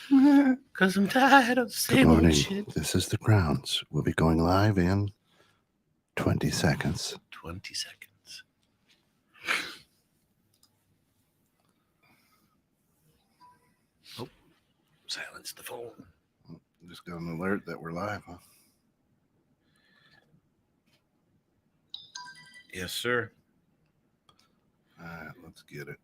Because I'm tired of the Good same old morning. shit. This is the Grounds. We'll be going live in 20 seconds. 20 seconds. Oh, silence the phone. Just got an alert that we're live, huh? Yes, sir. All right, let's get it.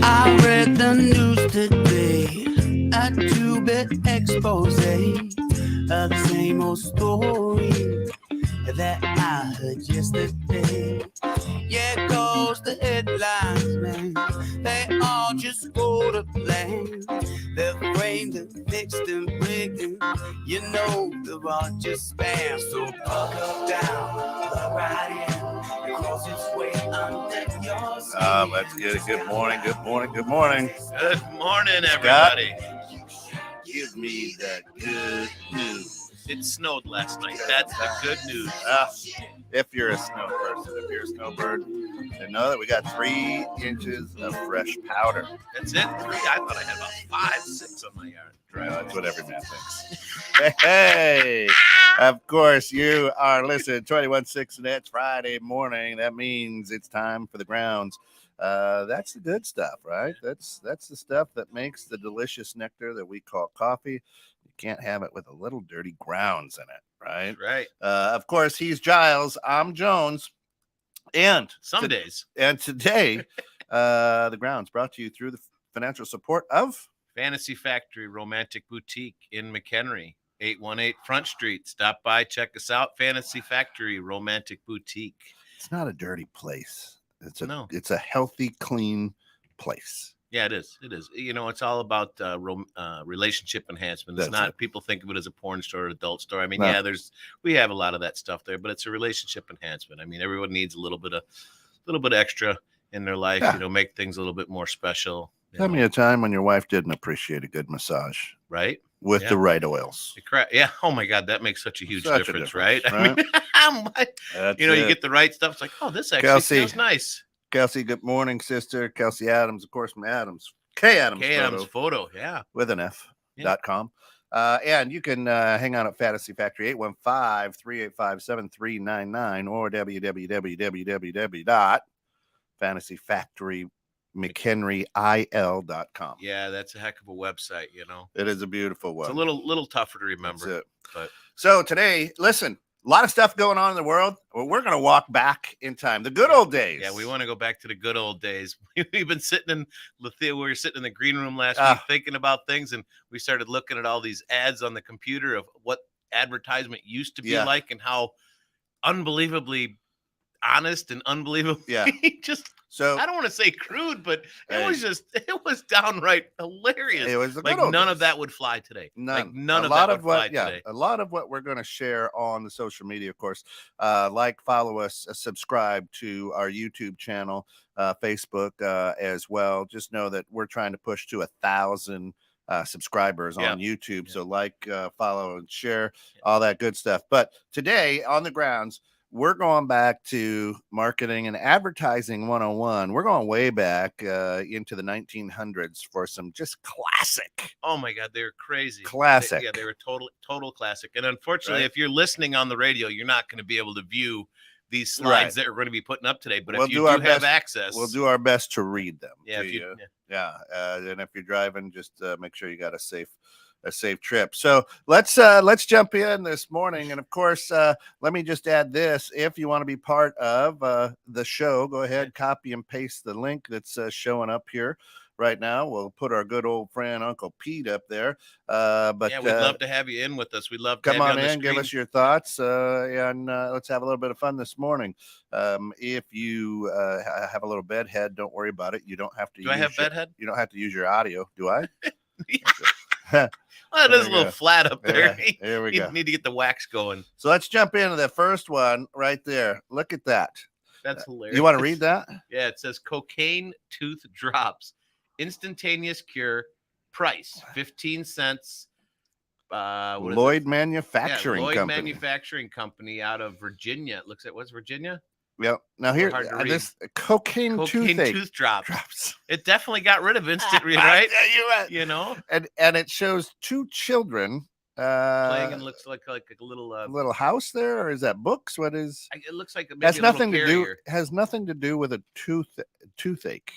I read the news today, a two-bit expose of the same old story that I heard yesterday. Yeah, cause the headlines, man, they all just go to plan. They're framed and fixed and rigged, and you know they're all just spam. So buckle down, plug right in, and cross its way under your skin. Let's get it. Good morning. Good morning. Good morning. Good morning, everybody. Give me that good news. It snowed last night. That's the good news. If you're a snow person, if you're a snowbird, then know that we got 3 inches of fresh powder. That's it? 3? I thought I had about 5, 6 on my yard. Right, that's what every man thinks. Hey, of course, you are listening to 21.6, and it's Friday morning. That means it's time for the Grounds. That's the good stuff, right? That's the stuff that makes the delicious nectar that we call coffee. You can't have it with a little dirty grounds in it, right? Right. Of course, he's Giles. I'm Jones. And some days. And today, the Grounds brought to you through the financial support of Fantasy Factory Romantic Boutique in McHenry, 818 Front Street. Stop by, check us out. Fantasy Factory Romantic Boutique. It's not a dirty place. It's a healthy, clean place. Yeah, it is. It is. You know, it's all about relationship enhancement. It's not. People think of it as a porn store or adult store. I mean, yeah, we have a lot of that stuff there, but it's a relationship enhancement. I mean, everyone needs a little bit of extra in their life. Yeah. You know, make things a little bit more special. Tell me a time when your wife didn't appreciate a good massage, right? With the right oils. Yeah. Oh my God, that makes such a huge difference, right? I mean, you get the right stuff. It's like, oh, this actually feels nice. Kelsey, good morning, sister. Kelsey Adams, of course, from Adams. K Adams Photo, yeah. With an F.com. And you can hang out at Fantasy Factory, 815-385-7399 or www.fantasyfactorymchenryil.com. Yeah, that's a heck of a website, you know. It is a beautiful one. It's a little tougher to remember. That's it. But so today, listen. A lot of stuff going on in the world. Well, we're going to walk back in time. The good old days. Yeah, we want to go back to the good old days. We've been sitting we were sitting in the green room last week thinking about things, and we started looking at all these ads on the computer of what advertisement used to be like and how unbelievably honest and unbelievably I don't want to say crude, but it was downright hilarious. It was like none of that would fly today. None. None of that would fly today. A lot of what we're going to share on the social media, of course, follow us, subscribe to our YouTube channel, Facebook as well. Just know that we're trying to push to 1,000 subscribers on YouTube. So follow and share all that good stuff. But today on the Grounds, we're going back to marketing and advertising 101. We're going way back into the 1900s for some just classic. Oh my God, they're crazy. Classic. They were total classic. And unfortunately, if you're listening on the radio, you're not going to be able to view these slides that we're going to be putting up today. But if you do have access, we'll do our best to read them. Yeah. And if you're driving, just make sure you got a safe trip. So let's jump in this morning. And of course, let me just add this. If you want to be part of the show, go ahead, copy and paste the link that's showing up here right now. We'll put our good old friend Uncle Pete up there. But we'd love to have you in with us. We'd love to come on in, give us your thoughts, and let's have a little bit of fun this morning. If you have a little bedhead, don't worry about it. You don't have to. Do I have bedhead? You don't have to use your audio. Do I? Well, it is a little flat up there. Yeah, here we go. You need to get the wax going. So let's jump into the first one right there. Look at that. That's hilarious. You want to read that? Yeah, it says cocaine tooth drops, instantaneous cure, price 15 cents. what is Lloyd it? Manufacturing Lloyd Company. Manufacturing Company out of Virginia. It looks like what's Virginia? Yep. Now here, hard to read. this cocaine toothache tooth drops. It definitely got rid of instant, right? You know, and it shows two children playing and looks like a little house there, or is that books? What is? It looks like maybe Has a nothing little to do. carrier. Has nothing to do with a toothache.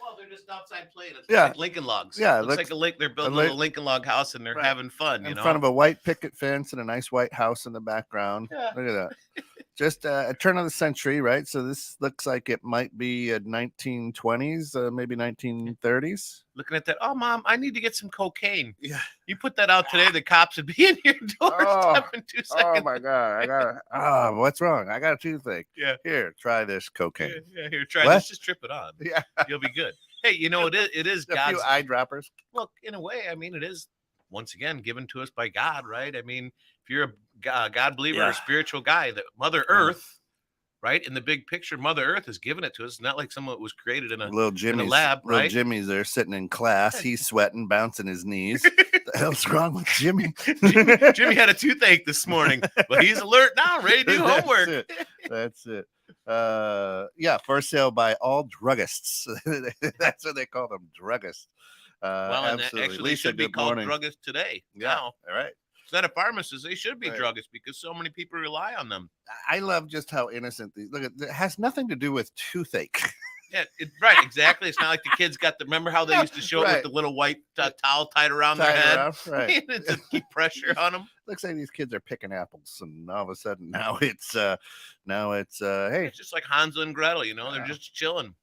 Well, they're just outside playing. It's Yeah. like Lincoln Logs. Yeah, Looks like they're building a little Lincoln Log house and they're having fun. In front of a white picket fence and a nice white house in the background. Yeah. Look at that. Just a turn of the century, right? So this looks like it might be 1920s, maybe 1930s. Looking at that, oh, Mom, I need to get some cocaine. Yeah. You put that out today, the cops would be in your doorstep in 2 seconds. Oh my God! I got what's wrong? I got a toothache. Yeah. Here, try this cocaine. Yeah, here, try this. Just trip it on. Yeah, you'll be good. Hey, you know it is a God's few eyedroppers. Well, in a way, I mean, it is once again given to us by God, right? I mean, if you're a God believer, or a spiritual guy, that Mother Earth, right, in the big picture, Mother Earth has given it to us. It's not like someone was created in a lab, right? Little Jimmy's there sitting in class. He's sweating, bouncing his knees. What the hell's wrong with Jimmy? Jimmy had a toothache this morning, but he's alert now, ready to do homework. That's it. Yeah, for sale by all druggists. That's what they call them, druggists. Well, and actually, they should be called druggists today. Yeah, now. All right. Instead of pharmacists, they should be druggists because so many people rely on them. I love just how innocent these. Look, it has nothing to do with toothache. Yeah, right, exactly. It's not like the kids got the. Remember how they used to show it with the little white towel tied around their head, right? To keep pressure on them. Looks like these kids are picking apples, and all of a sudden now it's hey, it's just like Hansel and Gretel. You know, they're just chilling.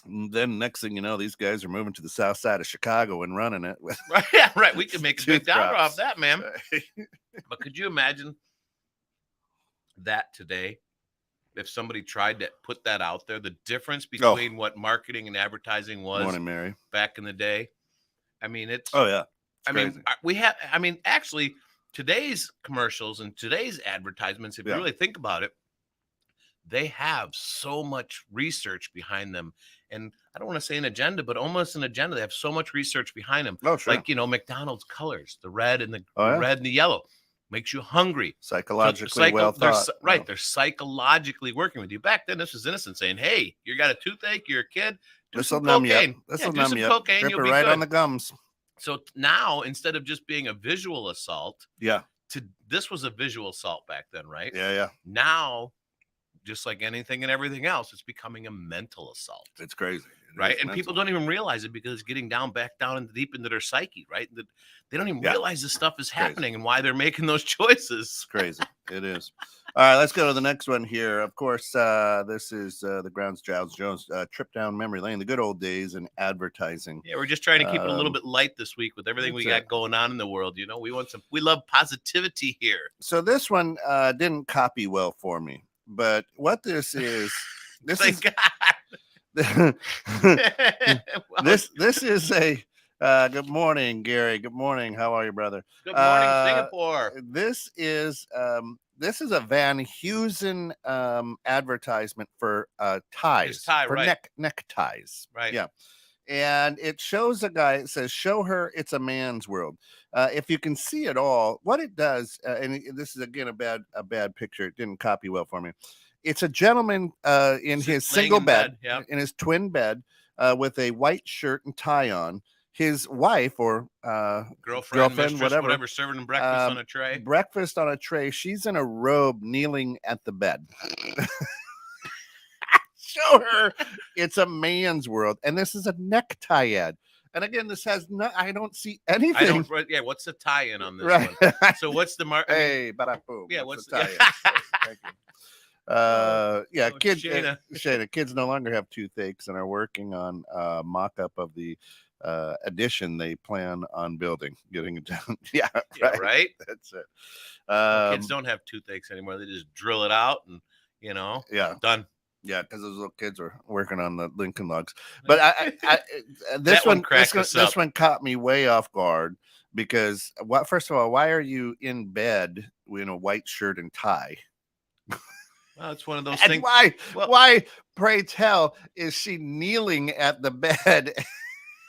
And then next thing you know, these guys are moving to the south side of Chicago and running it with right. Yeah, right. We can make a big dollar off that, man. But could you imagine that today? If somebody tried to put that out there, the difference between what marketing and advertising was back in the day. I mean, it's actually today's commercials and today's advertisements, if you really think about it, they have so much research behind them. And I don't want to say an agenda, but almost an agenda. They have so much research behind them. Oh, sure. Like, McDonald's colors, the red and the red and the yellow. Makes you hungry. Psychologically well thought. Right. They're psychologically working with you. Back then, this was innocent, saying, hey, you got a toothache, you're a kid, this will numb you. This will numb you. Cocaine, Trip you'll it be right good. on the gums. So now, instead of just being a visual assault, this was a visual assault back then, right? Yeah. Now, just like anything and everything else, it's becoming a mental assault. It's crazy. Right. And people don't even realize it because it's getting back down deep into their psyche, right? They don't even realize this stuff is happening and why they're making those choices. It's crazy. It is. All right, let's go to the next one here. Of course, this is the Grounds Giles Jones trip down memory lane, the good old days in advertising. Yeah, we're just trying to keep it a little bit light this week with everything we got going on in the world. We love positivity here. So this one didn't copy well for me, but what this is, this is. This is a good morning, Gary. Good morning. How are you, brother? Good morning, Singapore. This is a Van Heusen advertisement for ties, for neckties. Right. Yeah. And it shows a guy. It says, "Show her it's a man's world." If you can see it all, what it does, and this is again a bad picture. It didn't copy well for me. It's a gentleman in his single bed, in his twin bed, with a white shirt and tie on. His wife or girlfriend, whatever, serving him breakfast on a tray. Breakfast on a tray. She's in a robe, kneeling at the bed. Show her it's a man's world, and this is a necktie ad. And again, this has no. I don't see anything. What's the tie-in on this one? So what's the mark? Hey, bada boom. Yeah, what's the tie-in? Thank you. Kids. Shana, kids no longer have toothaches and are working on mock-up of the addition they plan on building, getting it done. Right. That's it. Kids don't have toothaches anymore. They just drill it out and done. Yeah, because those little kids are working on the Lincoln Logs. But this one caught me way off guard because first of all, why are you in bed in a white shirt and tie? Well, it's one of those and things. Why, pray tell, is she kneeling at the bed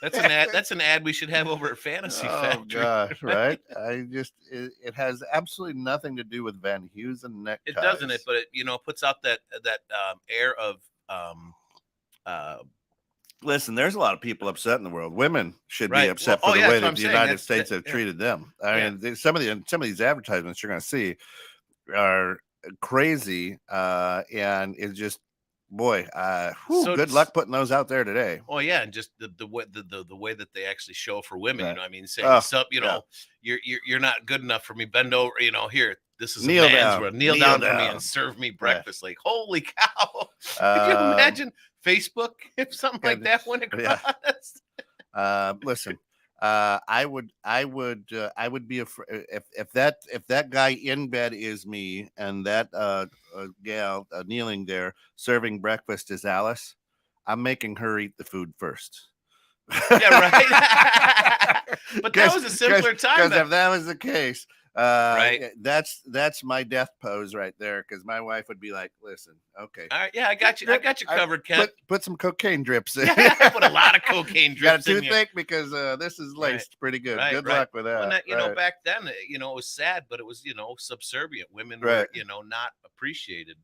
That's an ad we should have over at Fantasy Oh Factory. gosh, right? It has absolutely nothing to do with Van Heusen neckties. It doesn't it, but it puts out that air of Listen, there's a lot of people upset in the world. Women should be Right. upset Well, for oh, the yeah, way that's what that I'm the saying. United That's- States that- have yeah. treated them. I Yeah. mean, some of these advertisements you're going to see are crazy, and it's just, boy, So good luck putting those out there today. Oh yeah, and just the way that they actually show for women, Right. you know, I mean, saying Oh, some, yeah. you're not good enough for me. Bend over, here. This is Kneel a man's down. world. Kneel Kneel down for me down. and serve me Right. breakfast. Like, holy cow! Could you imagine Facebook if something like that went across? Yeah. Listen, I would be afraid if that guy in bed is me and that gal kneeling there serving breakfast is Alice. I'm making her eat the food first. Yeah, right. But that was a simpler time. Because if that was the case, right, that's my death pose right there. Because my wife would be like, "Listen, okay, all right, yeah, I got you covered, Ken. Put some cocaine drips in. Yeah, I put a lot of cocaine drips Got a in you. toothache because this is laced pretty good. Right, Good right. luck with that. Well, right. back then, it was sad, but it was subservient. Women Right. were not appreciated.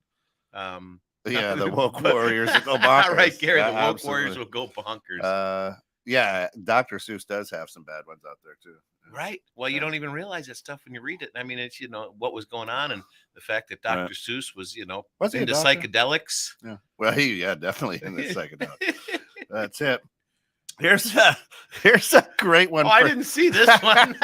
Yeah, the woke warriors will go bonkers. Right, Gary, the woke Absolutely. warriors will go bonkers. Yeah, Dr. Seuss does have some bad ones out there too. Right. Well, you don't even realize that stuff when you read it. I mean, it's what was going on, and the fact that Dr. Seuss was Was he a into doctor? psychedelics. Yeah. Well, definitely in the psychedelics. That's it. Here's a great one. Oh, I didn't see this one.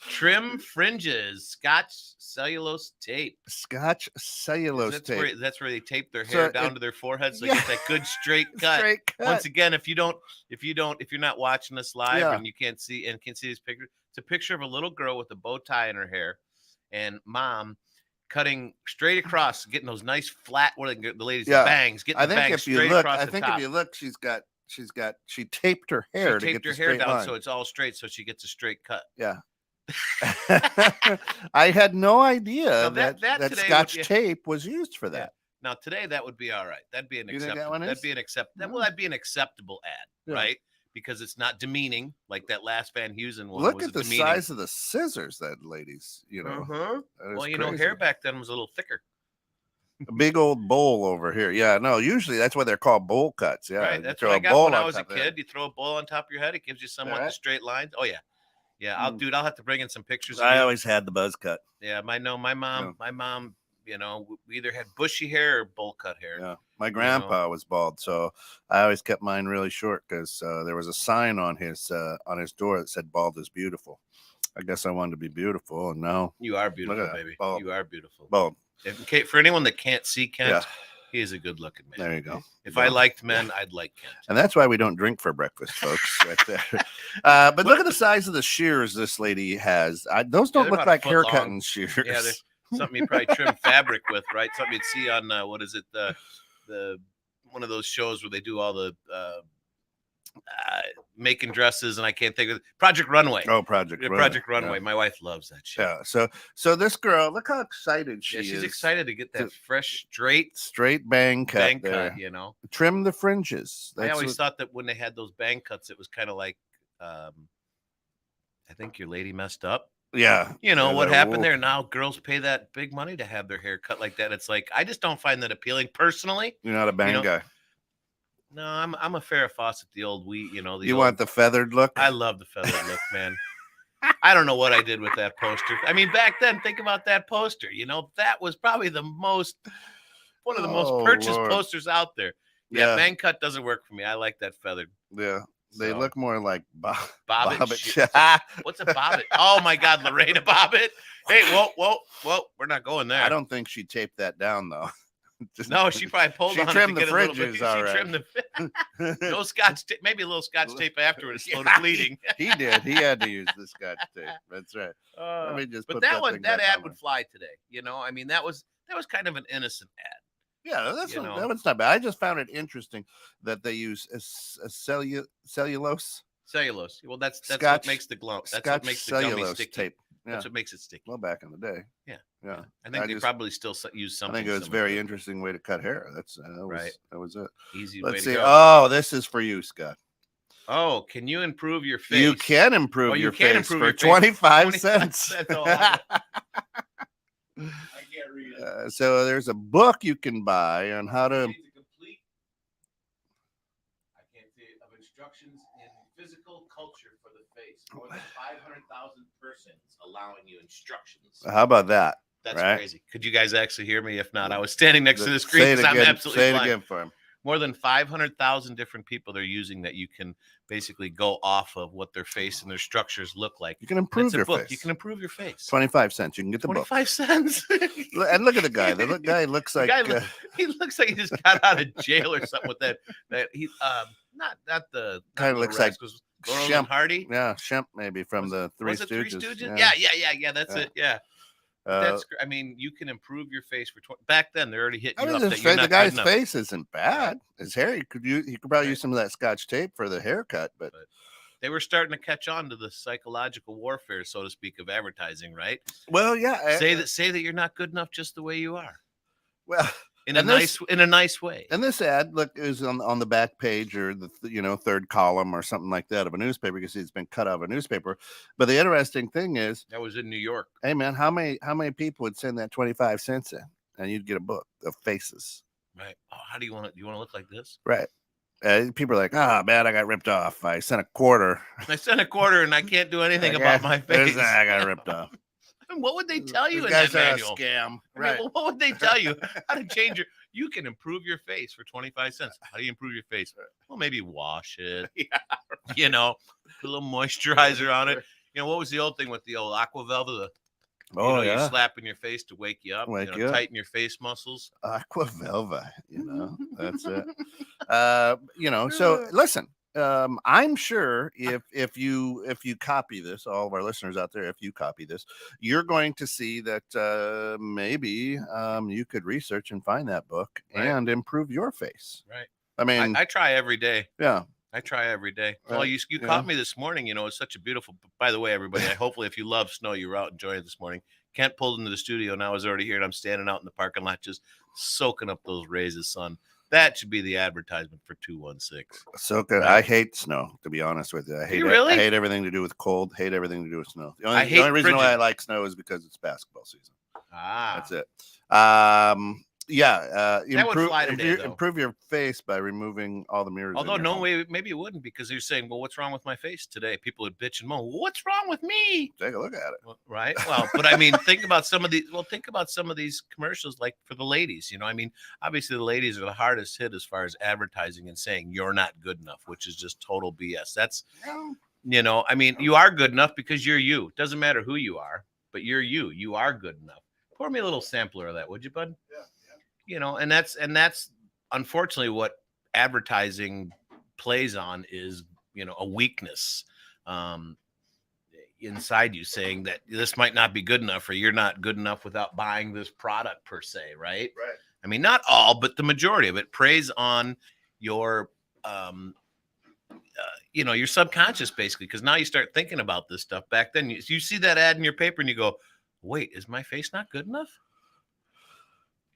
Trim fringes, Scotch cellulose tape. Scotch cellulose tape. That's where they tape their hair down to their foreheads so they get that good straight cut. Straight cut. Once again, if you're not watching us live Yeah. and you can't see these pictures, it's a picture of a little girl with a bow tie in her hair, and mom cutting straight across, getting those nice flat, the ladies bangs. Getting I the think bangs if you straight look, across the top. if you look, she taped her hair She to taped get her the hair straight down line. so it's all straight, so she gets a straight cut. Yeah. I had no idea that today Scotch tape was used for that. Now today that would be all right. That'd be an You think that acceptable. one is? That'd be an accept. No. Well, that'd be an acceptable ad, Yeah. right? Because it's not demeaning like that last Van Heusen one. Look was at the demeaning. size of the scissors that ladies, Uh-huh. that is Well, crazy. hair back then was a little thicker. A big old bowl over here. Yeah, no, usually that's why they're called bowl cuts. Yeah, Right. you That's throw what I a got bowl when I on was a top of that. kid. You throw a bowl on top of your head, it gives you somewhat the Right. straight lines. Oh yeah. Yeah, I'll have to bring in some pictures. I always had the buzz cut. Yeah, my mom, we either had bushy hair or bowl cut hair. Yeah, my grandpa was bald, so I always kept mine really short because there was a sign on his door that said "Bald is beautiful." I guess I wanted to be beautiful, and now You are beautiful, that, baby. bald. You are beautiful. bald. For anyone that can't see Kent, Yeah. he is a good-looking man. There you go. If I liked men, I'd like Kent. And that's why we don't drink for breakfast, folks. Right there. But look at the size of the shears this lady has. Those don't they're look about a like foot hair long. cutting shears. Yeah, there's something you probably trim fabric with, right? Something you'd see on what is it, the one of those shows where they do all the making dresses, and I can't think of it. Project Runway. Oh, Project Runway. Project Runway. Yeah. My wife loves that shit. Yeah. So this girl, look how excited she is. She's excited to get that fresh, straight bang cut. bang there. cut. Trim the fringes. I always thought that when they had those bang cuts, it was kind of like, I think your lady messed up. Yeah. What happened there? Now girls pay that big money to have their hair cut like that. It's like, I just don't find that appealing personally. You're not a bang guy. No, I'm a Farrah Fawcett, the old You want the feathered look? I love the feathered look, man. I don't know what I did with that poster. I mean, back then, think about that poster. That was probably one of the most purchased posters out there. Yeah, bang cut doesn't work for me. I like that feathered. Yeah. They look more like Bobbit. Bobbit. What's a bobbit? Oh my God, Lorena Bobbit. Hey, whoa. We're not going there. I don't think she taped that down though. No, she probably pulled she on trimmed it to the get a little bit. fringes, all right. She trimmed the no scotch tape, maybe a little scotch tape afterwards, slow the bleeding. He did. He had to use the scotch tape. That's right. Let me just. But put that thing that back ad on would there. fly today. I mean, that was kind of an innocent ad. Yeah, that was not bad. I just found it interesting that they use a cellulose. Cellulose. Well, that's Scotch, what makes the glue. That's what Scotch makes the gummy cellulose sticky. tape. Yeah. That's what makes it sticky. Well, back in the day. Yeah. I I think they probably still use something. I think it was a similar. very interesting way to cut hair. That was Right. That was it. Easy way Let's to see. go. Oh, this is for you, Scott. Oh, can you improve your face? You can improve you your can face improve for your face 25 cents. Oh, I can't read it. So there's a book you can buy on how to. I can't see it, of instructions in physical culture for the face. More than 500,000 persons allowing you instructions. How about that? That's right? crazy. Could you guys actually hear me? If not, I was standing next to the screen Say it because I'm again. absolutely Say it blind. again for him. More than 500,000 different people they're using that you can basically go off of what their face and their structures look like. You can improve your book. face. You can improve your face. 25 cents. You can get the book. 25 cents. And look at the guy. The guy looks like he looks like he just got out of jail or something with that. That he not the kind of looks like Laurel and Hardy. Yeah, Shemp maybe from the Three Stooges. Yeah. That's it. Yeah. That's. I mean, you can improve your face for 20. Back then, they're already hitting you up. That you're not the guy's good enough. face isn't bad. His hair, he could probably use some of that Scotch tape for the haircut, but they were starting to catch on to the psychological warfare, so to speak, of advertising, right? Well, yeah. Say that you're not good enough just the way you are. Well, in a nice way. And this ad is on the back page or the third column or something like that of a newspaper because it's been cut out of a newspaper. But the interesting thing is that was in New York. Hey man, how many people would send that 25 cents in and you'd get a book of faces? Right. Oh, how do you want it? Do you want to look like this? Right. People are like, oh man, I got ripped off. I sent a quarter. And I can't do anything about my face. I got ripped off. What would they tell you in that that manual? A scam. Right. I mean, what would they tell you? How to change you can improve your face for 25 cents. How do you improve your face? Well, maybe wash it. Yeah. Put a little moisturizer on it. What was the old thing with the old Aquavelva? You slap in your face to wake you up. Tighten your face muscles. Aquavelva, that's it. So listen. I'm sure if you copy this, all of our listeners out there, if you copy this, you're going to see that maybe you could research and find that book and improve your face. Right. I mean, I try every day. Yeah. I try every day. Well, you caught me this morning. It's such a beautiful. By the way, everybody, hopefully, if you love snow, you were out enjoying it this morning. Kent pulled into the studio, and I was already here, and I'm standing out in the parking lot just soaking up those rays of sun. That should be the advertisement for 216. So good. Right? I hate snow, to be honest with you. I hate really? I hate everything to do with cold. Hate everything to do with snow. The only reason why I like snow is because it's basketball season. That's it. Improve your face by removing all the mirrors. Although maybe it wouldn't, because you're saying, well, what's wrong with my face today? People would bitch and moan. Well, what's wrong with me? Take a look at it. Well, right. Well, but I mean, think about some of these commercials, like for the ladies. I mean, obviously the ladies are the hardest hit as far as advertising and saying you're not good enough, which is just total BS. That's I mean, you are good enough because you're you. It doesn't matter who you are, but you're you. You are good enough. Pour me a little sampler of that, would you, bud? Yeah. And that's unfortunately what advertising plays on is, a weakness inside you, saying that this might not be good enough, or you're not good enough without buying this product per se, right? Right. I mean, not all, but the majority of it preys on your, your subconscious, basically, because now you start thinking about this stuff. Back then, you see that ad in your paper and you go, wait, is my face not good enough?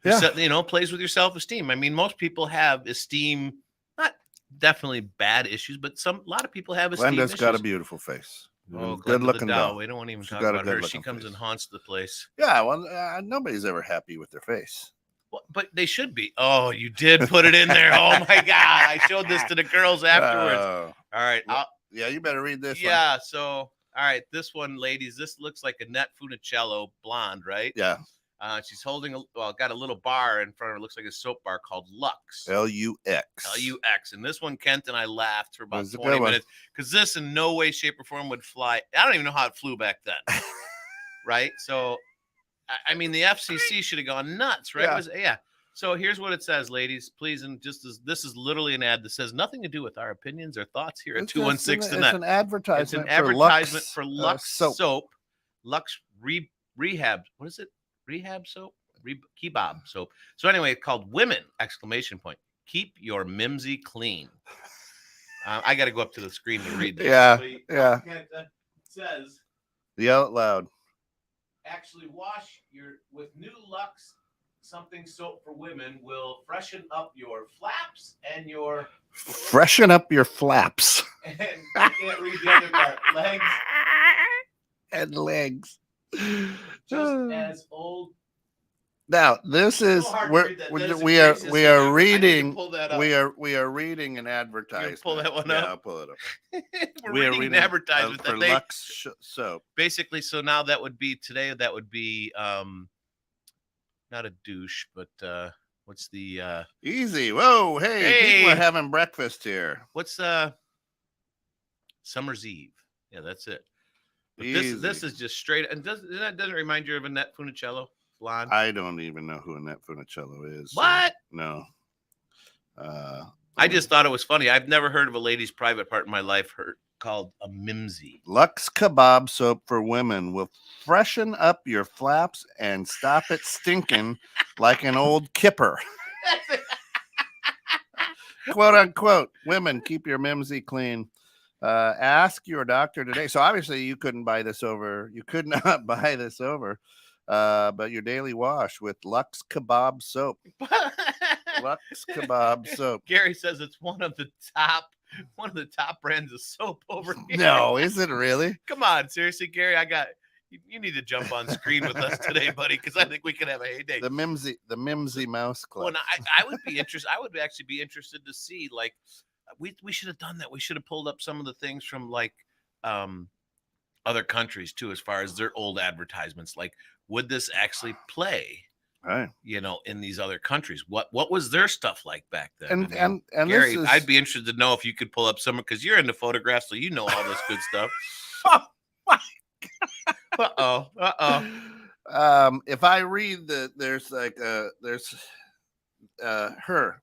Yeah. Plays with your self-esteem. I mean, most people have esteem, not definitely bad issues, but a lot of people have esteem issues. Glenda's got a beautiful face. Good looking doll. We don't want to even talk about her. She comes and haunts the place. Yeah, well, nobody's ever happy with their face. Well, but they should be. Oh, you did put it in there. Oh my God. I showed this to the girls afterwards. All right. Yeah, you better read this one. Yeah, so, all right, this one, ladies, this looks like Annette Funicello, blonde, right? Yeah. She's holding got a little bar in front of her. It looks like a soap bar called Lux. Lux. Lux. And this one, Kent and I laughed for about 20 minutes because this in no way, shape, or form would fly. I don't even know how it flew back then. Right? So, I mean, the FCC should have gone nuts, right? Yeah. So here's what it says, ladies, please. And this is literally an ad that says nothing to do with our opinions or thoughts here at 216 Tonight. It's an advertisement. It's an advertisement for Lux soap. Lux Rehab. What is it? Rehab soap? Kebab soap. So anyway, called Women! ! Keep your mimsy clean. I got to go up to the screen to read this. Yeah. It says, yell it loud. Actually, wash with new Lux something soap for women will freshen up your flaps and your freshen up your flaps. And I can't read the other part. Legs. And legs. Just as old. Now this So is hard to we're, read that. we That is we a are crisis we in are there. I need to reading pull that up. we are reading an advertisement. pull that one yeah, up? I'll pull it up. We're reading an advertisement for that they Lux soap. basically. So now that would be today. That would be not a douche, but what's the Easy. Whoa, hey, people are having breakfast here. what's Summer's Eve? Yeah, that's it. But Easy. this is just straight. And doesn't it remind you of Annette Funicello? Blonde. I don't even know who Annette Funicello is. What? No. I just thought it was funny. I've never heard of a lady's private part in my life called a mimsy. Lux Kebab soap for women will freshen up your flaps and stop it stinking like an old kipper. Quote unquote. Women, keep your mimsy clean. Ask your doctor today. So obviously you couldn't buy this over. You could not buy this over. But your daily wash with Lux Kebab soap. Lux Kebab soap. Gary says it's one of the top brands of soap over here. No, is it really? Come on, seriously, Gary. You need to jump on screen with us today, buddy, because I think we could have a heyday. The Mimsy Mouse Club. Well, I would be interested. I would actually be interested to see, like, we should have done that. We should have pulled up some of the things from like other countries too, as far as their old advertisements. Like, would this actually play? Right. In these other countries, what was their stuff like back then? And Gary, this is... I'd be interested to know if you could pull up some, because you're into photographs, so you know all this good stuff. Oh my Uh-oh. If I read there's her.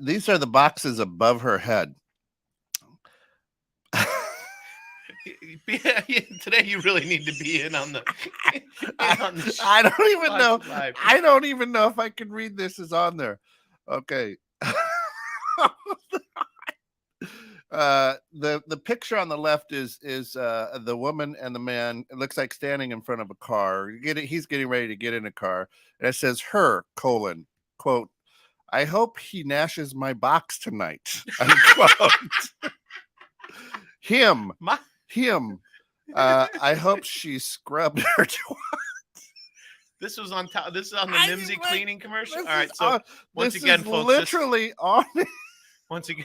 These are the boxes above her head. Today you really need to be in on the. I don't even know. Live. I don't even know if I can read this is on there. Okay. The picture on the left is the woman and the man. It looks like standing in front of a car. He's getting ready to get in a car, and it says her : quote, I hope he gnashes my box tonight. Unquote. Him. I hope she scrubbed her twat. This was on top. This is on the Mimsy cleaning commercial. All right. So once again, folks, literally on it. Once again,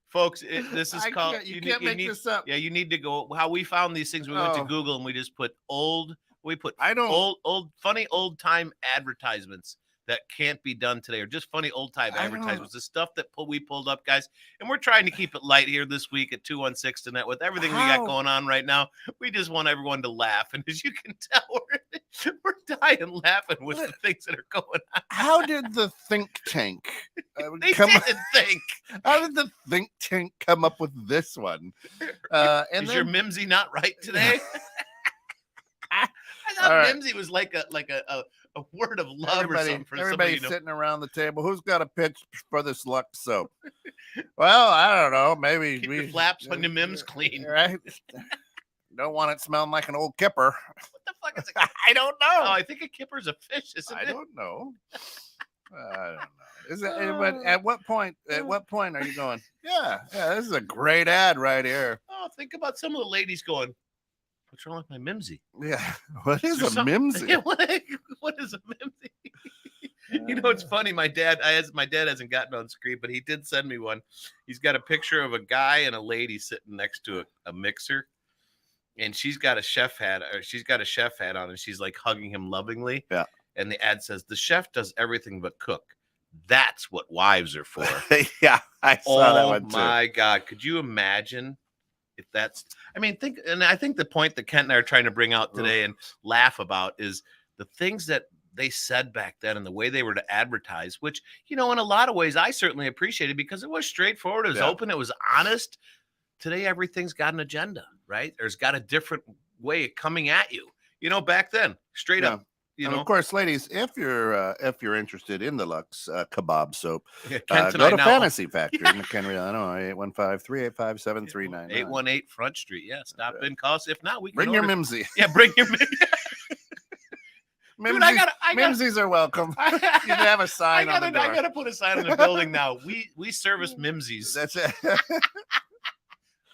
folks, this is called. You can't make this up. Yeah, you need to go. How we found these things? We went to Google and we just put old. We put funny old time advertisements that can't be done today, or just funny old time advertisements. The stuff that we pulled up, guys, and we're trying to keep it light here this week at 216 tonight with everything we got going on right now. We just want everyone to laugh, and as you can tell, we're dying laughing with the things that are going on. How did the think tank? They didn't think. How did the think tank come up with this one? Is your Mimsy not right today? I thought Mimsy was like a word of love or something for everybody sitting around the table. Who's got a pitch for this Lux soap? Well, I don't know. Maybe keep your flaps on your Mims clean, right? Don't want it smelling like an old kipper. What the fuck is it? I don't know. Oh, I think a kipper's a fish, isn't it? I don't know. I don't know. Is it? But at what point? At what point are you going? Yeah. This is a great ad right here. Oh, think about some of the ladies going, what's wrong with my Mimsy? Yeah. What is a Mimsy? Yeah, what is a Mimsy? You know, it's funny. My dad hasn't gotten on screen, but he did send me one. He's got a picture of a guy and a lady sitting next to a mixer, and she's got a chef hat on, and she's like hugging him lovingly. Yeah. And the ad says, the chef does everything but cook. That's what wives are for. Yeah, I saw that one too. Oh my God. Could you imagine? If that's, I think the point that Kent and I are trying to bring out today and laugh about is the things that they said back then and the way they were to advertise, which, in a lot of ways I certainly appreciated because it was straightforward, it was open, it was honest. Today, everything's got an agenda, right? There's got a different way of coming at you. Back then, straight up. And of course, ladies, if you're interested in the Lux Kebab soap, go to Fantasy Factory in McHenry, Illinois, 815-385-7399. 818 Front Street. Yeah, stop in, call us. If not, we can bring your Mimsy. Yeah, bring your Mimsy. Dude, I got Mimsies are welcome. You can have a sign on the door. I gotta put a sign in the building now. We service Mimsies. That's it.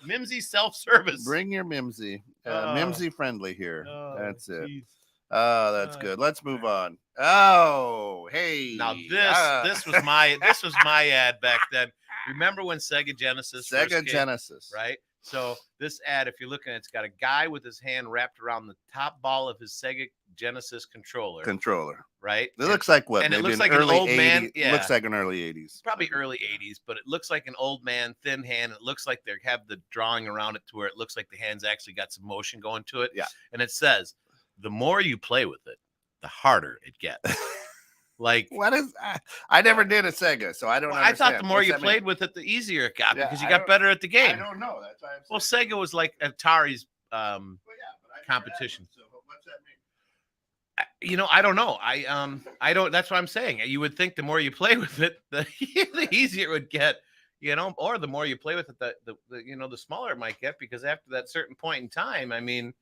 Mimsy self-service. Bring your Mimsy. Mimsy friendly here. That's it. Geez. Oh, that's good. Let's move on. Oh, hey. Now this was my ad back then. Remember when Sega Genesis? Sega Genesis, right? So this ad, if you're looking at it, it's got a guy with his hand wrapped around the top ball of his Sega Genesis controller. Right? It looks like what? And Maybe it looks an like early an old 80s. man. Yeah. It looks like an early 80s. Probably early 80s, but it looks like an old man, thin hand. It looks like they have the drawing around it to where it looks like the hand's actually got some motion going to it. Yeah. And it says, the more you play with it, the harder it gets. Like, what is? I never did a Sega, so I don't. I thought the more you played with it, the easier it got because you got better at the game. I don't know. That's why well, Sega was like Atari's competition. So what's that mean? You know, I don't know. I don't. That's what I'm saying. You would think the more you play with it, the easier it would get. You know, or the more you play with it, the smaller it might get, because after that certain point in time, I mean,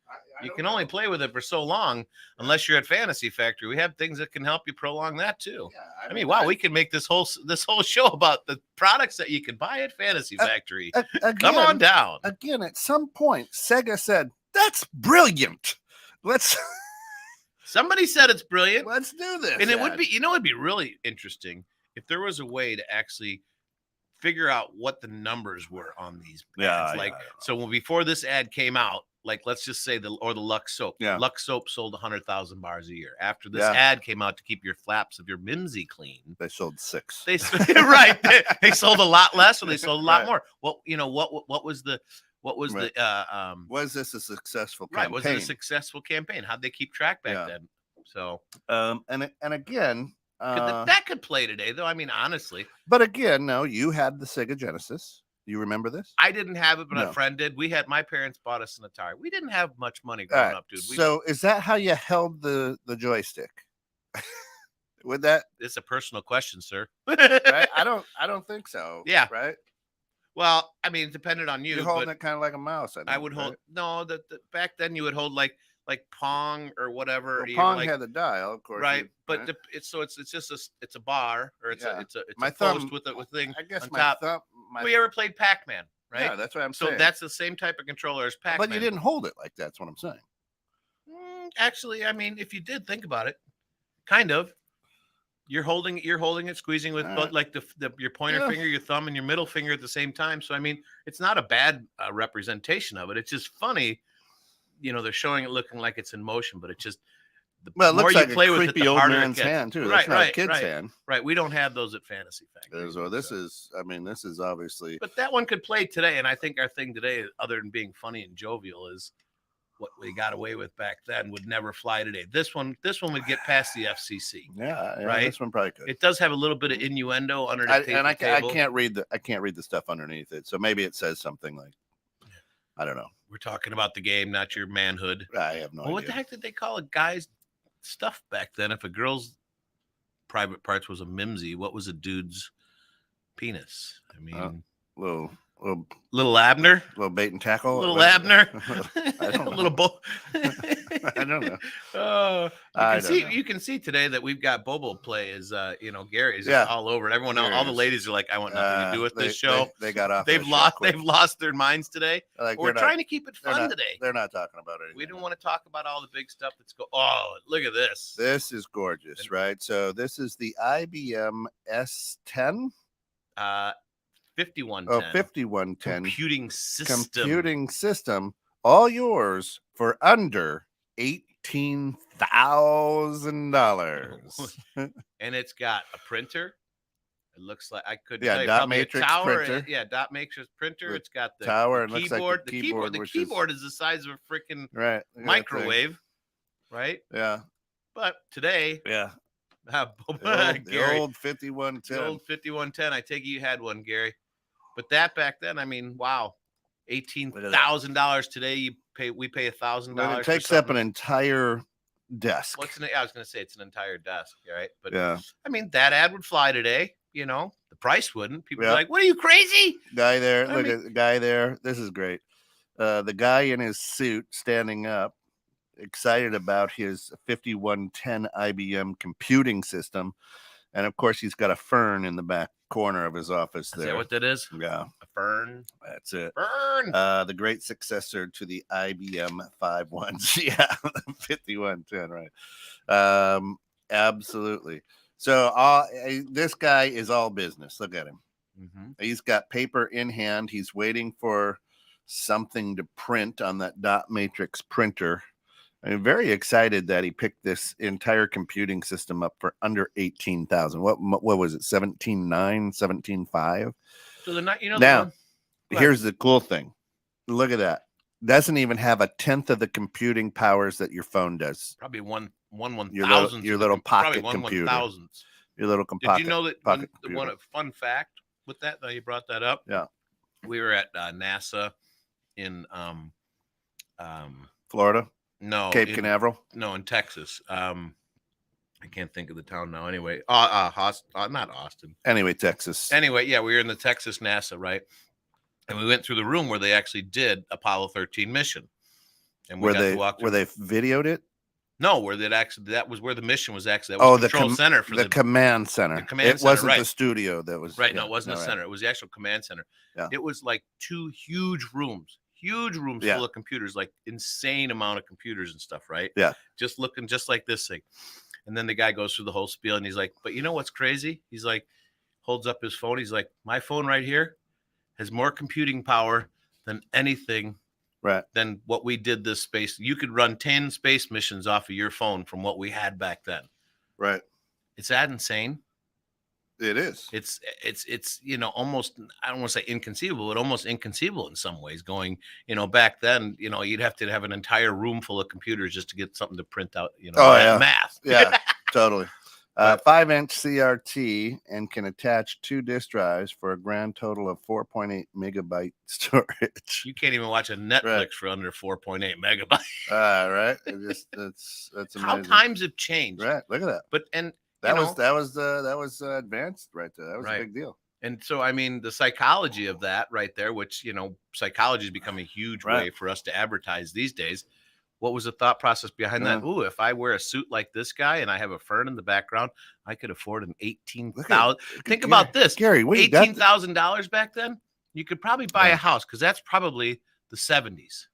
you can only play with it for so long unless you're at Fantasy Factory. We have things that can help you prolong that too. Yeah, I mean, wow, we can make this whole show about the products that you can buy at Fantasy Factory. Again, come on down. Again, at some point, Sega said, "That's brilliant. Let's." Somebody said it's brilliant. Let's do this. And it would be, it'd be really interesting if there was a way to actually figure out what the numbers were on these ads. So before this ad came out, like let's just say the Lux soap. Yeah. Lux soap sold 100,000 bars a year. After this ad came out to keep your flaps of your Mimsy clean, they sold 6. They right. They sold a lot less, or they sold a lot more. Well, what was the was this a successful campaign? Right. Was it a successful campaign? How'd they keep track back then? So and again, that could play today, though. I mean, honestly. But again, no, you had the Sega Genesis. You remember this? I didn't have it, but a friend did. My parents bought us an Atari. We didn't have much money growing up, dude. So is that how you held the joystick? Would that? It's a personal question, sir. Right? I don't think so. Yeah. Right. Well, I mean, it depended on you. You're holding it kind of like a mouse. I would hold. No, back then you would hold like Pong or whatever. Well, Pong had the dial, of course. Right, but it's just a bar, or it's a my post thumb with a thing. I guess on my top. thumb. We ever played Pac-Man, right? Yeah, that's what I'm saying. So that's the same type of controller as Pac-Man. But you didn't hold it like that's what I'm saying. Actually, I mean, if you did think about it, kind of. You're holding it, squeezing with like your pointer finger, your thumb, and your middle finger at the same time. So I mean, it's not a bad representation of it. It's just funny, they're showing it looking like it's in motion, but it's just it looks like a creepy old man's hand too. That's not a kid's hand. Right. We don't have those at Fantasy Factory. So this is obviously. But that one could play today, and I think our thing today, other than being funny and jovial, is what we got away with back then would never fly today. This one would get past the FCC. Yeah, right. This one probably could. It does have a little bit of innuendo underneath. I can't read the stuff underneath it. So maybe it says something like, I don't know. We're talking about the game, not your manhood. I have no idea. What the heck did they call a guy's stuff back then? If a girl's private parts was a mimsy, what was a dude's penis? I mean, little Abner, little bait and tackle, little Abner, I don't know. Little bull. I don't know. You can see today that we've got Bobo play is Gary's all over it. Everyone, all the ladies are like, I want nothing to do with this show. They got off. They've lost their minds today. We're trying to keep it fun today. They're not talking about it. We don't want to talk about all the big stuff that's Oh, look at this. This is gorgeous, right? So this is the IBM S10. 5110. 5110. Computing system. All yours for under $18,000. And it's got a printer. It looks like I could dot matrix printer. Dot matrix printer. It's got the tower the and keyboard. Looks like the keyboard. The keyboard is the size of a freaking microwave. Right? Yeah. But today, the old 5110. The old 5110. I take it you had one, Gary. But that back then, I mean, wow. $18,000 today. We pay $1,000. It takes up an entire desk. I was going to say it's an entire desk, right? But I mean, that ad would fly today. The price wouldn't. People are like, "What are you crazy?" Guy there, look at the guy there. This is great. The guy in his suit standing up. excited about his 5110 IBM computing system. And of course, he's got a fern in the back corner of his office there. Is that what that is? Yeah. A fern? That's it. Fern! The great successor to the IBM 51. Yeah, 5110, right. Absolutely. So this guy is all business. Look at him. Mm-hmm. He's got paper in hand. He's waiting for something to print on that dot matrix printer. I'm very excited that he picked this entire computing system up for under 18,000. What was it? 17,900, 17,500. So they're not, Now, here's the cool thing. Look at that. Doesn't even have a tenth of the computing powers that your phone does. Probably one Your thousandth. little pocket probably computer. 1,000th. Your little Did you know that one fun fact with that? Now you brought that up. Yeah. We were at NASA in Florida. No, Cape Canaveral. No, in Texas. I can't think of the town now. Anyway, not Austin. Anyway, Texas. Anyway, yeah, we were in the Texas NASA, right? And we went through the room where they actually did Apollo 13 mission. And we got to walk through. Where they videoed it? No, that was where the mission was actually. That was the control center for the command center. The command center, wasn't the studio that was. Right. No, it wasn't the center. It was the actual command center. Yeah. It was like 2 huge rooms full of computers, like insane amount of computers and stuff, right? Yeah. Just looking just like this thing. And then the guy goes through the whole spiel and he's like, but you know what's crazy? He's like, holds up his phone. He's like, my phone right here has more computing power than anything. Right. Than what we did this space. You could run 10 space missions off of your phone from what we had back then. Right. Is that insane? It is. It's almost, I don't want to say inconceivable, but almost inconceivable in some ways. Going, back then, you'd have to have an entire room full of computers just to get something to print out, math. Yeah, totally. 5-inch CRT and can attach 2 disk drives for a grand total of 4.8 megabyte storage. You can't even watch a Netflix for under 4.8 megabytes. Right. That's amazing. How times have changed. Right. Look at that. But that was advanced right there. That was a big deal. And so, I mean, the psychology of that right there, which, psychology has become a huge way for us to advertise these days. What was the thought process behind that? Ooh, if I wear a suit like this guy and I have a fern in the background, I could afford an $18,000. Think about this, Gary. $18,000 back then. You could probably buy a house because that's probably the 70s.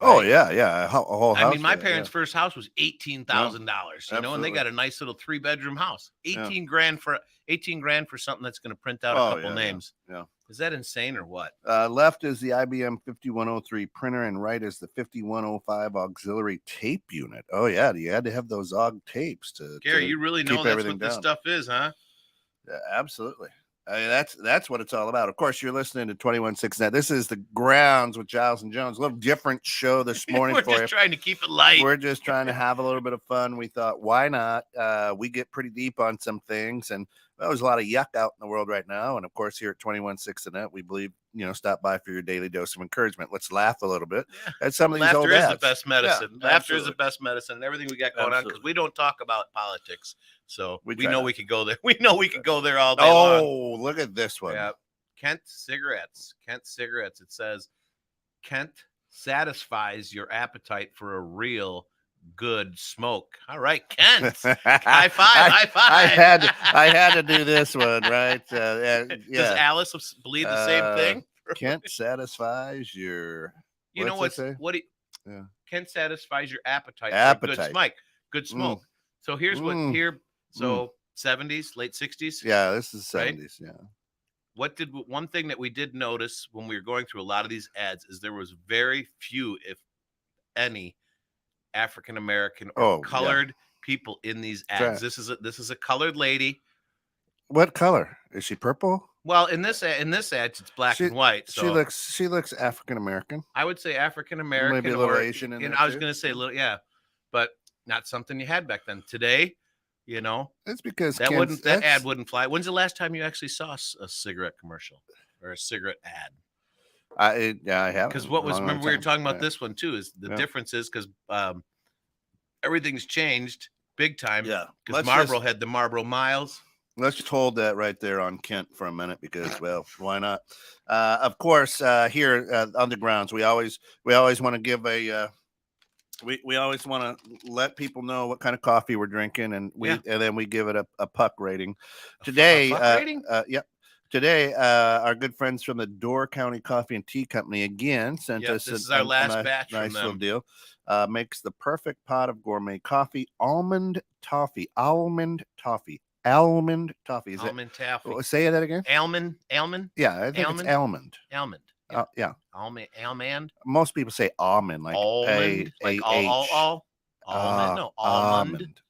Right? Oh yeah, a whole house. I mean, my parents' first house was $18,000. And they got a nice little 3-bedroom house. $18,000 for something that's going to print out a couple names. Yeah. Is that insane or what? Left is the IBM 5103 printer and right is the 5105 auxiliary tape unit. Oh, yeah. You had to have those AUG tapes to. Gary, you really know that's what this stuff is, huh? Yeah, absolutely. I mean, that's what it's all about. Of course, you're listening to 2169. This is the Grounds with Giles and Jones. A little different show this morning for you. We're just trying to keep it light. We're just trying to have a little bit of fun. We thought, why not? We get pretty deep on some things, and there's a lot of yuck out in the world right now. And of course, here at 2169, we believe, stop by for your daily dose of encouragement. Let's laugh a little bit at some of these old ads. Laughter is the best medicine. Yeah, Laughter is the best medicine. And everything we got going on, because we don't talk about politics. So we know we could go there. We know we could go there all day long. Oh, look at this one. Yeah. Kent cigarettes. It says, Kent satisfies your appetite for a real good smoke. All right, Kent. High five. I had to do this one, right? Yeah. Does Alice believe the same thing? Kent satisfies your. Kent satisfies your appetite. For good smoke. So here's what here. So 70s, late 60s. Yeah, this is 70s. Right? Yeah. One thing that we did notice when we were going through a lot of these ads is there was very few, if any, African American or colored people in these ads. Right. This is a colored lady. What color is she? Purple? Well, in this ad, it's black and white. So she looks African American. I would say African American, maybe a little Asian. I was going to say a little, but not something you had back then. Today, it's because that ad wouldn't fly. When's the last time you actually saw a cigarette commercial or a cigarate ad? I have. Because remember we were talking about this one too. Is the difference is because everything's changed big time. Yeah, because Marlboro had the Marlboro Miles. Let's just hold that right there on Kent for a minute because, well, why not? Of course, here on the Grounds, we always want to give a We always want to let people know what kind of coffee we're drinking, and then we give it a puck rating. Today, yep. Today, our good friends from the Door County Coffee and Tea Company again sent us this is our last batch nice from them. little deal. Makes the perfect pot of gourmet coffee. Almond toffee. Is almond taffy. Say that again. Almond. Yeah, I think it's almond. Yeah. Almond. Most people say almond, like almond,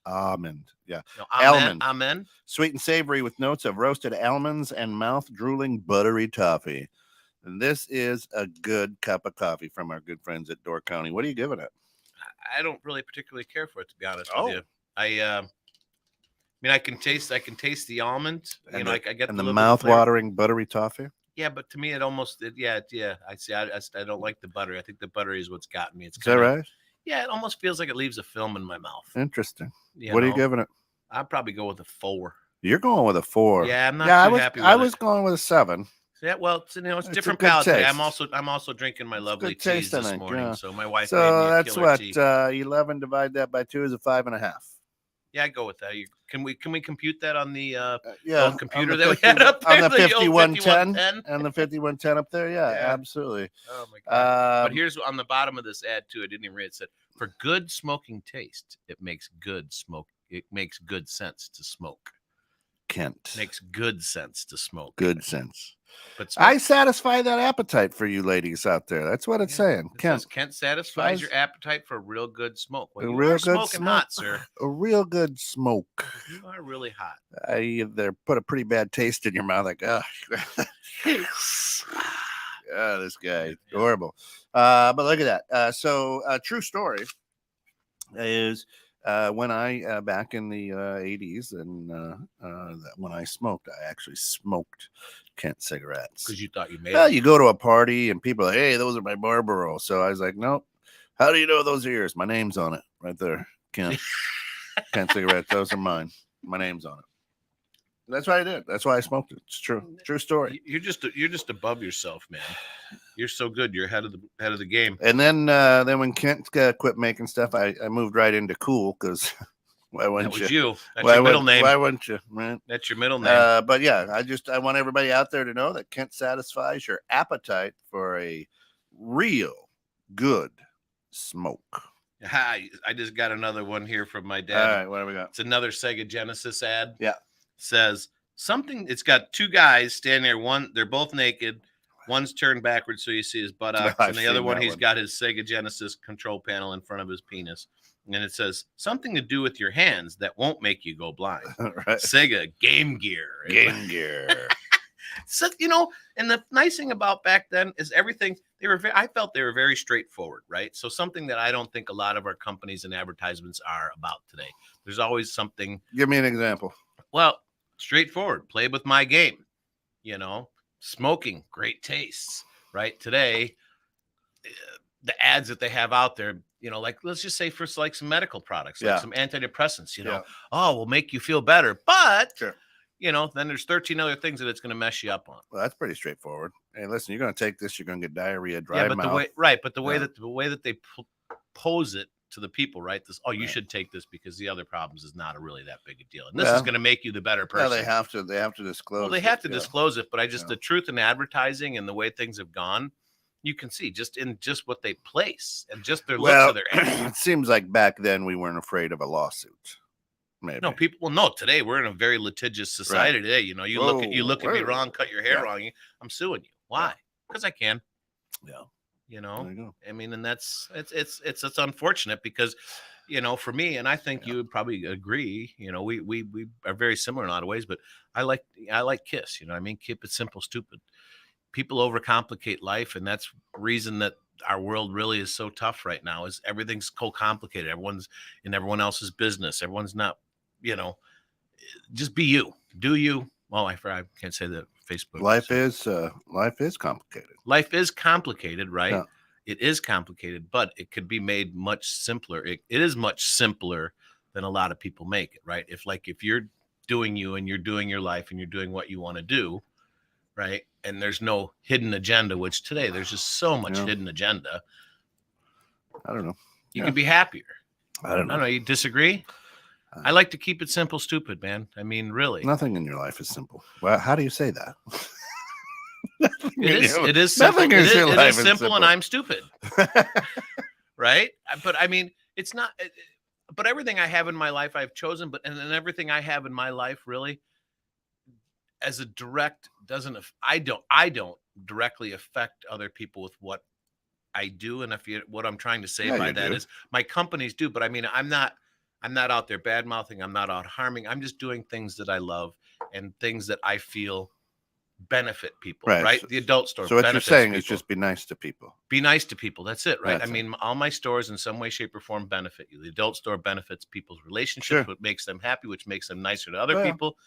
almond. Yeah. No, almond. Sweet and savory with notes of roasted almonds and mouth-drooling buttery toffee. And this is a good cup of coffee from our good friends at Door County. What are you giving it? I don't really particularly care for it, to be honest with you. I mean, I can taste the almond. And I get the mouth-watering buttery toffee. Yeah, but to me, it almost, I see. I don't like the butter. I think the butter is what's gotten me. Is that right? Yeah, it almost feels like it leaves a film in my mouth. Interesting. What are you giving it? I'd probably go with a 4. You're going with a 4. Yeah, I'm not too happy with it. I was going with a 7. Yeah, well, it's different palate. I'm also drinking my lovely teas this morning. So my wife made me a killer tea. 11 divide that by 2 is a 5.5. Yeah, I go with that. Can we compute that on the computer that we had up there? On the 5110 and the 5110 up there? Yeah, absolutely. Oh my god. But here's on the bottom of this ad too. I didn't even read it. It said, for good smoking taste, it makes good sense to smoke. Kent. Makes good sense to smoke. Good sense. But I satisfy that appetite for you ladies out there. That's what it's saying. Kent satisfies your appetite for a real good smoke. Well, you are smoking hot, sir. A real good smoke. You are really hot. They put a pretty bad taste in your mouth. Like, oh, this guy, horrible. But look at that. So, true story is when I back in the 80s and when I smoked, I actually smoked Kent cigarettes. Because you thought you made it. You go to a party and people are like, hey, those are my Marlboro. So I was like, nope. How do you know those are yours? My name's on it right there. Kent. Kent cigarettes. Those are mine. My name's on it. That's what I did. That's why I smoked it. It's true. True story. You're just above yourself, man. You're so good. You're ahead of the game. And then when Kent quit making stuff, I moved right into Cool because why wouldn't you? That's your middle name. Why wouldn't you? Right? That's your middle name. But yeah, I want everybody out there to know that Kent satisfies your appetite for a real good smoke. Hi, I just got another one here from my dad. All right, what do we got? It's another Sega Genesis ad. Yeah. Says something. It's got 2 guys standing there. They're both naked. One's turned backwards so you see his buttocks, and the other one he's got his Sega Genesis control panel in front of his penis. And it says something to do with your hands that won't make you go blind. Right. Sega Game Gear. Game Gear. So and the nice thing about back then is everything I felt they were very straightforward, right? So something that I don't think a lot of our companies and advertisements are about today. There's always something. Give me an example. Well, straightforward. Play with my game. Smoking, great tastes, right? Today, the ads that they have out there, like let's just say for like some medical products, like some antidepressants, will make you feel better, but sure. Then there's 13 other things that it's going to mess you up on. Well, that's pretty straightforward. Hey, listen, you're going to take this, you're going to get diarrhea, dry mouth. The way that they pose it to the people, right? You should take this because the other problems is not really that big a deal, and this is going to make you the better person. Yeah, they have to disclose. Well, they have to disclose it, but the truth in advertising and the way things have gone, you can see just what they place and just their looks of their ads. It seems like back then we weren't afraid of a lawsuit. Maybe. No, people. Well, no. Today we're in a very litigious society. Right. Today, you look at me wrong, cut your hair wrong. I'm suing you. Why? Because I can. Yeah. I mean, and it's unfortunate because, for me, and I think you would probably agree. We are very similar in a lot of ways, but I like KISS. I mean, keep it simple, stupid. People overcomplicate life, and that's the reason that our world really is so tough right now. Is everything's complicated. Everyone's in everyone else's business. Everyone's not. Just be you. Do you? Well, I can't say that. Facebook. Life is complicated. Life is complicated, right? Yeah. It is complicated, but it could be made much simpler. It is much simpler than a lot of people make it, right? If you're doing you and you're doing your life and you're doing what you want to do, right? And there's no hidden agenda, which today there's just so much hidden agenda. I don't know. You could be happier. I don't know. You disagree? I like to keep it simple, stupid, man. I mean, really. Nothing in your life is simple. Well, how do you say that? It is simple. Nothing in your life is simple, and I'm stupid. Right? But I mean, it's not. But everything I have in my life, I've chosen. And everything I have in my life, really, as a direct, I don't directly affect other people with what I do. And what I'm trying to say by that is my companies do. But I mean, I'm not out there bad mouthing. I'm not out harming. I'm just doing things that I love and things that I feel benefit people, right? The adult store. So what you're saying is just be nice to people. Be nice to people. That's it, right? I mean, all my stores in some way, shape, or form benefit you. The adult store benefits people's relationships, what makes them happy, which makes them nicer to other people.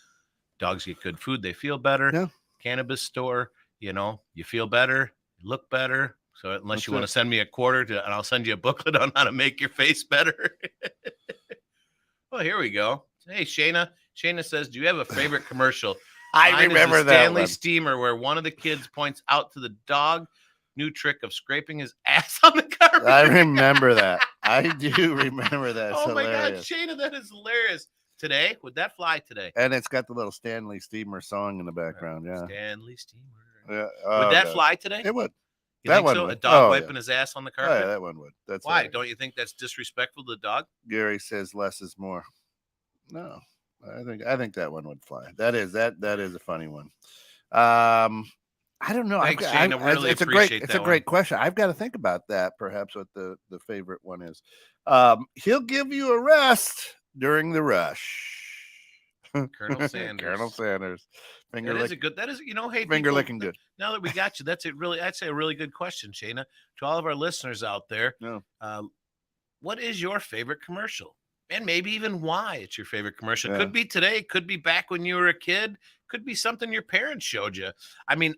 Dogs get good food, they feel better. Yeah. Cannabis store, you feel better, you look better. So unless you want to send me a quarter, and I'll send you a booklet on how to make your face better. Well, here we go. Hey, Shayna. Shayna says, do you have a favorite commercial? I remember that Stanley Steamer, where one of the kids points out to the dog new trick of scraping his ass on the carpet. I remember that. I do remember that. Oh my God, Shayna, that is hilarious. Today, would that fly today? And it's got the little Stanley Steamer song in the background. Yeah, Stanley Steamer. Yeah. Would that fly today? It would. You think so? A dog wiping his ass on the carpet? Oh, yeah, that one would. That's why. Right. Don't you think that's disrespectful to the dog? Gary says less is more. No, I think that one would fly. That is a funny one. I don't know. Thanks, Shayna. Really appreciate that. It's a great question. I've got to think about that. Perhaps what the favorite one is. He'll give you a rest during the rush. Colonel Sanders. Colonel Sanders. Hey, finger licking good. Now that we got you, that's a really good question, Shayna. To all of our listeners out there, what is your favorite commercial? And maybe even why it's your favorite commercial. Could be today, could be back when you were a kid, could be something your parents showed you. I mean,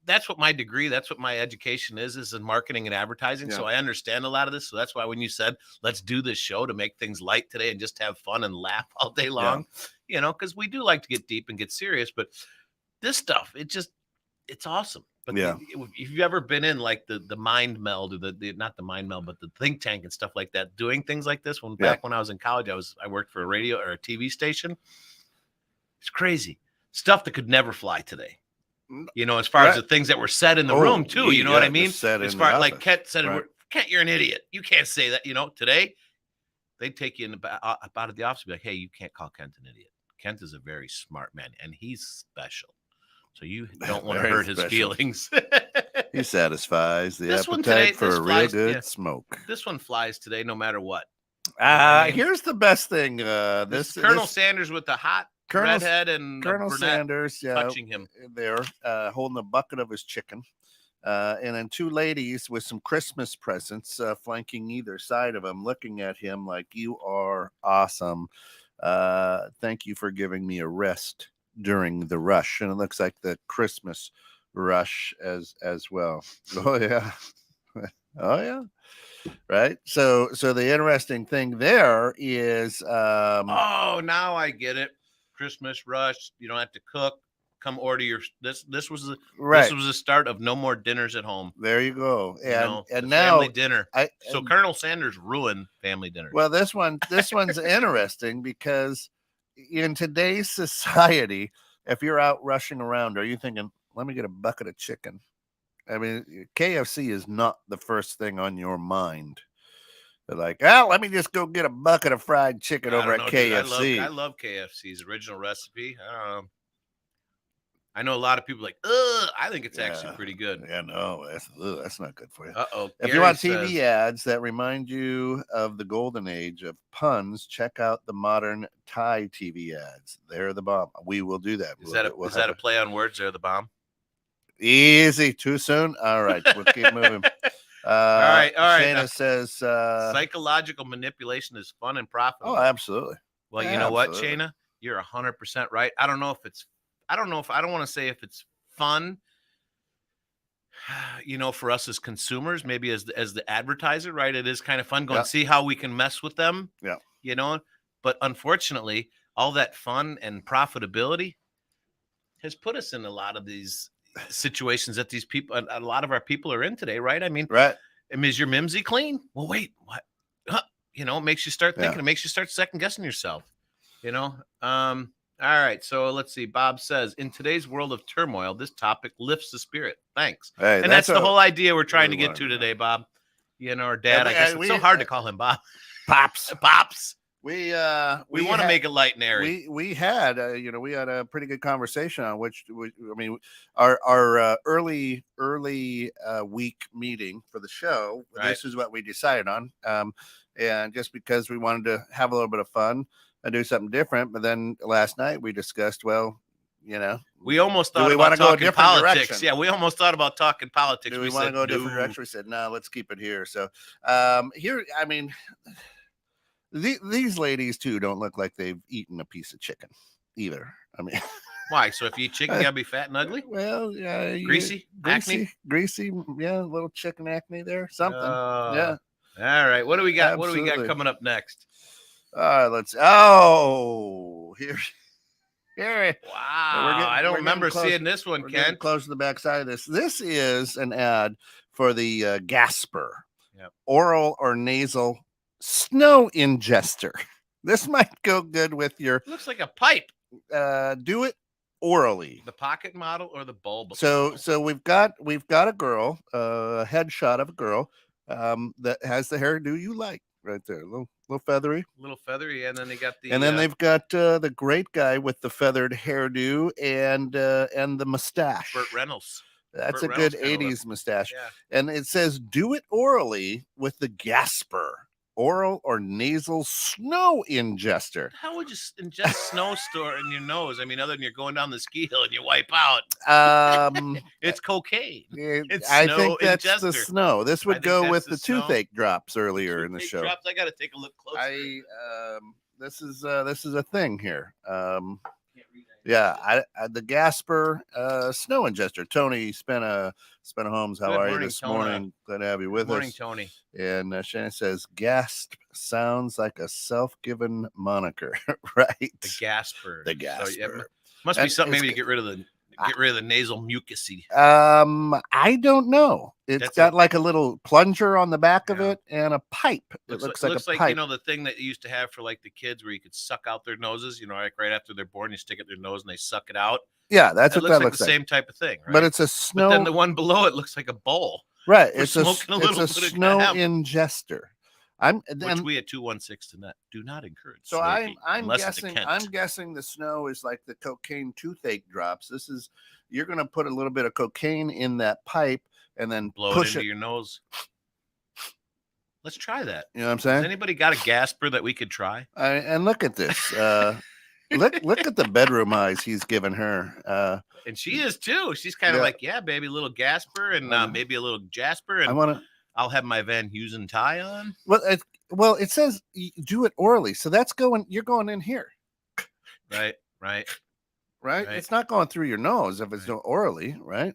that's what my degree, that's what my education is in marketing and advertising. So I understand a lot of this. So that's why when you said, let's do this show to make things light today and just have fun and laugh all day long, because we do like to get deep and get serious, but this stuff, it's awesome. But if you've ever been in like the mind meld, or not the mind meld, but the think tank and stuff like that, doing things like this, back when I was in college, I worked for a radio or a TV station. It's crazy stuff that could never fly today. As far as the things that were said in the room too, you know what I mean? As far like Kent said, Kent, you're an idiot. You can't say that. Today they'd take you in out of the office and be like, hey, you can't call Kent an idiot. Kent is a very smart man and he's special. So you don't want to hurt his feelings. He satisfies the appetite for a real good smoke. This one flies today, no matter what. Here's the best thing. This Colonel Sanders with the hot redhead and Colonel Sanders, touching him there, holding a bucket of his chicken, and then two ladies with some Christmas presents flanking either side of him, looking at him like, "You are awesome. Thank you for giving me a rest during the rush." And it looks like the Christmas rush as well. Oh yeah. Oh yeah. Right. So the interesting thing there is now I get it. Christmas rush. You don't have to cook. Come order your this was the start of no more dinners at home. There you go. And now family dinner. So Colonel Sanders ruined family dinner. Well, this one's interesting because in today's society, if you're out rushing around, are you thinking, let me get a bucket of chicken? I mean, KFC is not the first thing on your mind. They're like, let me just go get a bucket of fried chicken over at KFC. Dude, I love KFC's original recipe. I know a lot of people like, I think it's actually pretty good. Yeah, no, that's not good for you. Uh-oh. If you want TV ads that remind you of the golden age of puns, check out the modern Thai TV ads. They're the bomb. We will do that. Is that a play on words? They're the bomb? Easy. Too soon? All right. We'll keep moving. All right. Shayna says psychological manipulation is fun and profitable. Oh, absolutely. Well, you know what, Shayna? You're 100% right. I don't want to say if it's fun, for us as consumers, maybe as the advertiser, right? It is kind of fun going to see how we can mess with them. Yeah. But unfortunately, all that fun and profitability has put us in a lot of these situations that these people, a lot of our people are in today, right? I mean, And is your mimsy clean? Well, wait, what? You know, it makes you start thinking. Yeah. It makes you start second guessing yourself. You know. All right. So let's see. Bob says, in today's world of turmoil, this topic lifts the spirit. Thanks. Hey, and that's the whole idea we're trying really to get wanted to to know. today, Bob. You know, or Dad. And I guess it's so hard to call him Bob. Pops. Pops. We want to make it light and airy. We had we had a pretty good conversation on our early week meeting for the show. Right. This is what we decided on, and just because we wanted to have a little bit of fun and do something different. But then last night we discussed, we almost do thought we about want to go a talking different politics. direction? Yeah, we almost thought about talking politics. Do we want to go a different no. direction? We said no, let's keep it here. So here, I mean. These ladies too don't look like they've eaten a piece of chicken either. I mean, why? So if you eat chicken, you gotta be fat and ugly. Well, yeah, greasy, greasy, yeah, a little chicken acne there, something. Yeah. All right. What do we got? Absolutely. What do we got coming up next? Let's. Oh, here. Wow. I don't remember seeing this one, We're Ken. getting close to the backside of this. This is an ad for the Gasper, oral or nasal snow ingester. This might go good with your. Looks like a pipe. Do it orally. The pocket model or the bulb? So we've got a girl, a headshot of a girl, that has the hairdo you like right there, a little feathery, and then they got the. And then they've got the great guy with the feathered hairdo and the mustache. Burt Reynolds. That's a good 80s mustache. Yeah. And it says, do it orally with the Gasper. Oral or nasal snow ingester. How would you ingest snow store in your nose? I mean, other than you're going down the ski hill and you wipe out. It's cocaine. I think that's ingester. the snow. This would go with the toothache drops earlier in the show. Drops. I got to take a look closer. This is a thing here. Yeah, the Gasper snow ingester. Tony Spena Holmes, how are you this morning? Glad to have you with us. Morning, Tony. And Shannon says, gasp sounds like a self-given moniker, right? The Gasper. The Gasper. So, yeah, must be something maybe to get rid of the nasal mucusy. I don't know. It's got like a little plunger on the back of it and a pipe. It looks like a pipe. You know, the thing that you used to have for like the kids where you could suck out their noses, like right after they're born, you stick it in their nose and they suck it out. Yeah, that's what that looks like. The same type of thing, right? But it's a snow. But then the one below it looks like a bowl. Right. It's a snow ingester. Which we at 216 do not encourage. So I'm guessing the snow is like the cocaine toothache drops. You're going to put a little bit of cocaine in that pipe and then blow it into your nose. Let's try that. You know what I'm saying? Has anybody got a Gasper that we could try? And look at this. Look at the bedroom eyes he's given her. And she is too. She's kind of like, yeah, baby, a little Gasper and maybe a little Jasper. And I'll have my Van Heusen tie on. Well, it says do it orally, so you're going in here. Right. It's not going through your nose if it's done orally, right?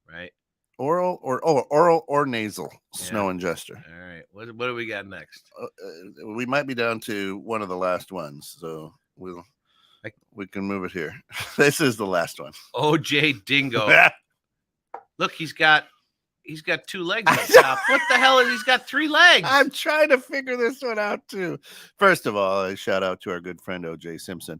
Right. Oral or nasal snow ingester. All right. What do we got next? We might be down to one of the last ones, so we can move it here. This is the last one. OJ Dingo. Look, he's got 2 legs on top. What the hell he's got 3 legs? I'm trying to figure this one out too. First of all, a shout out to our good friend OJ Simpson.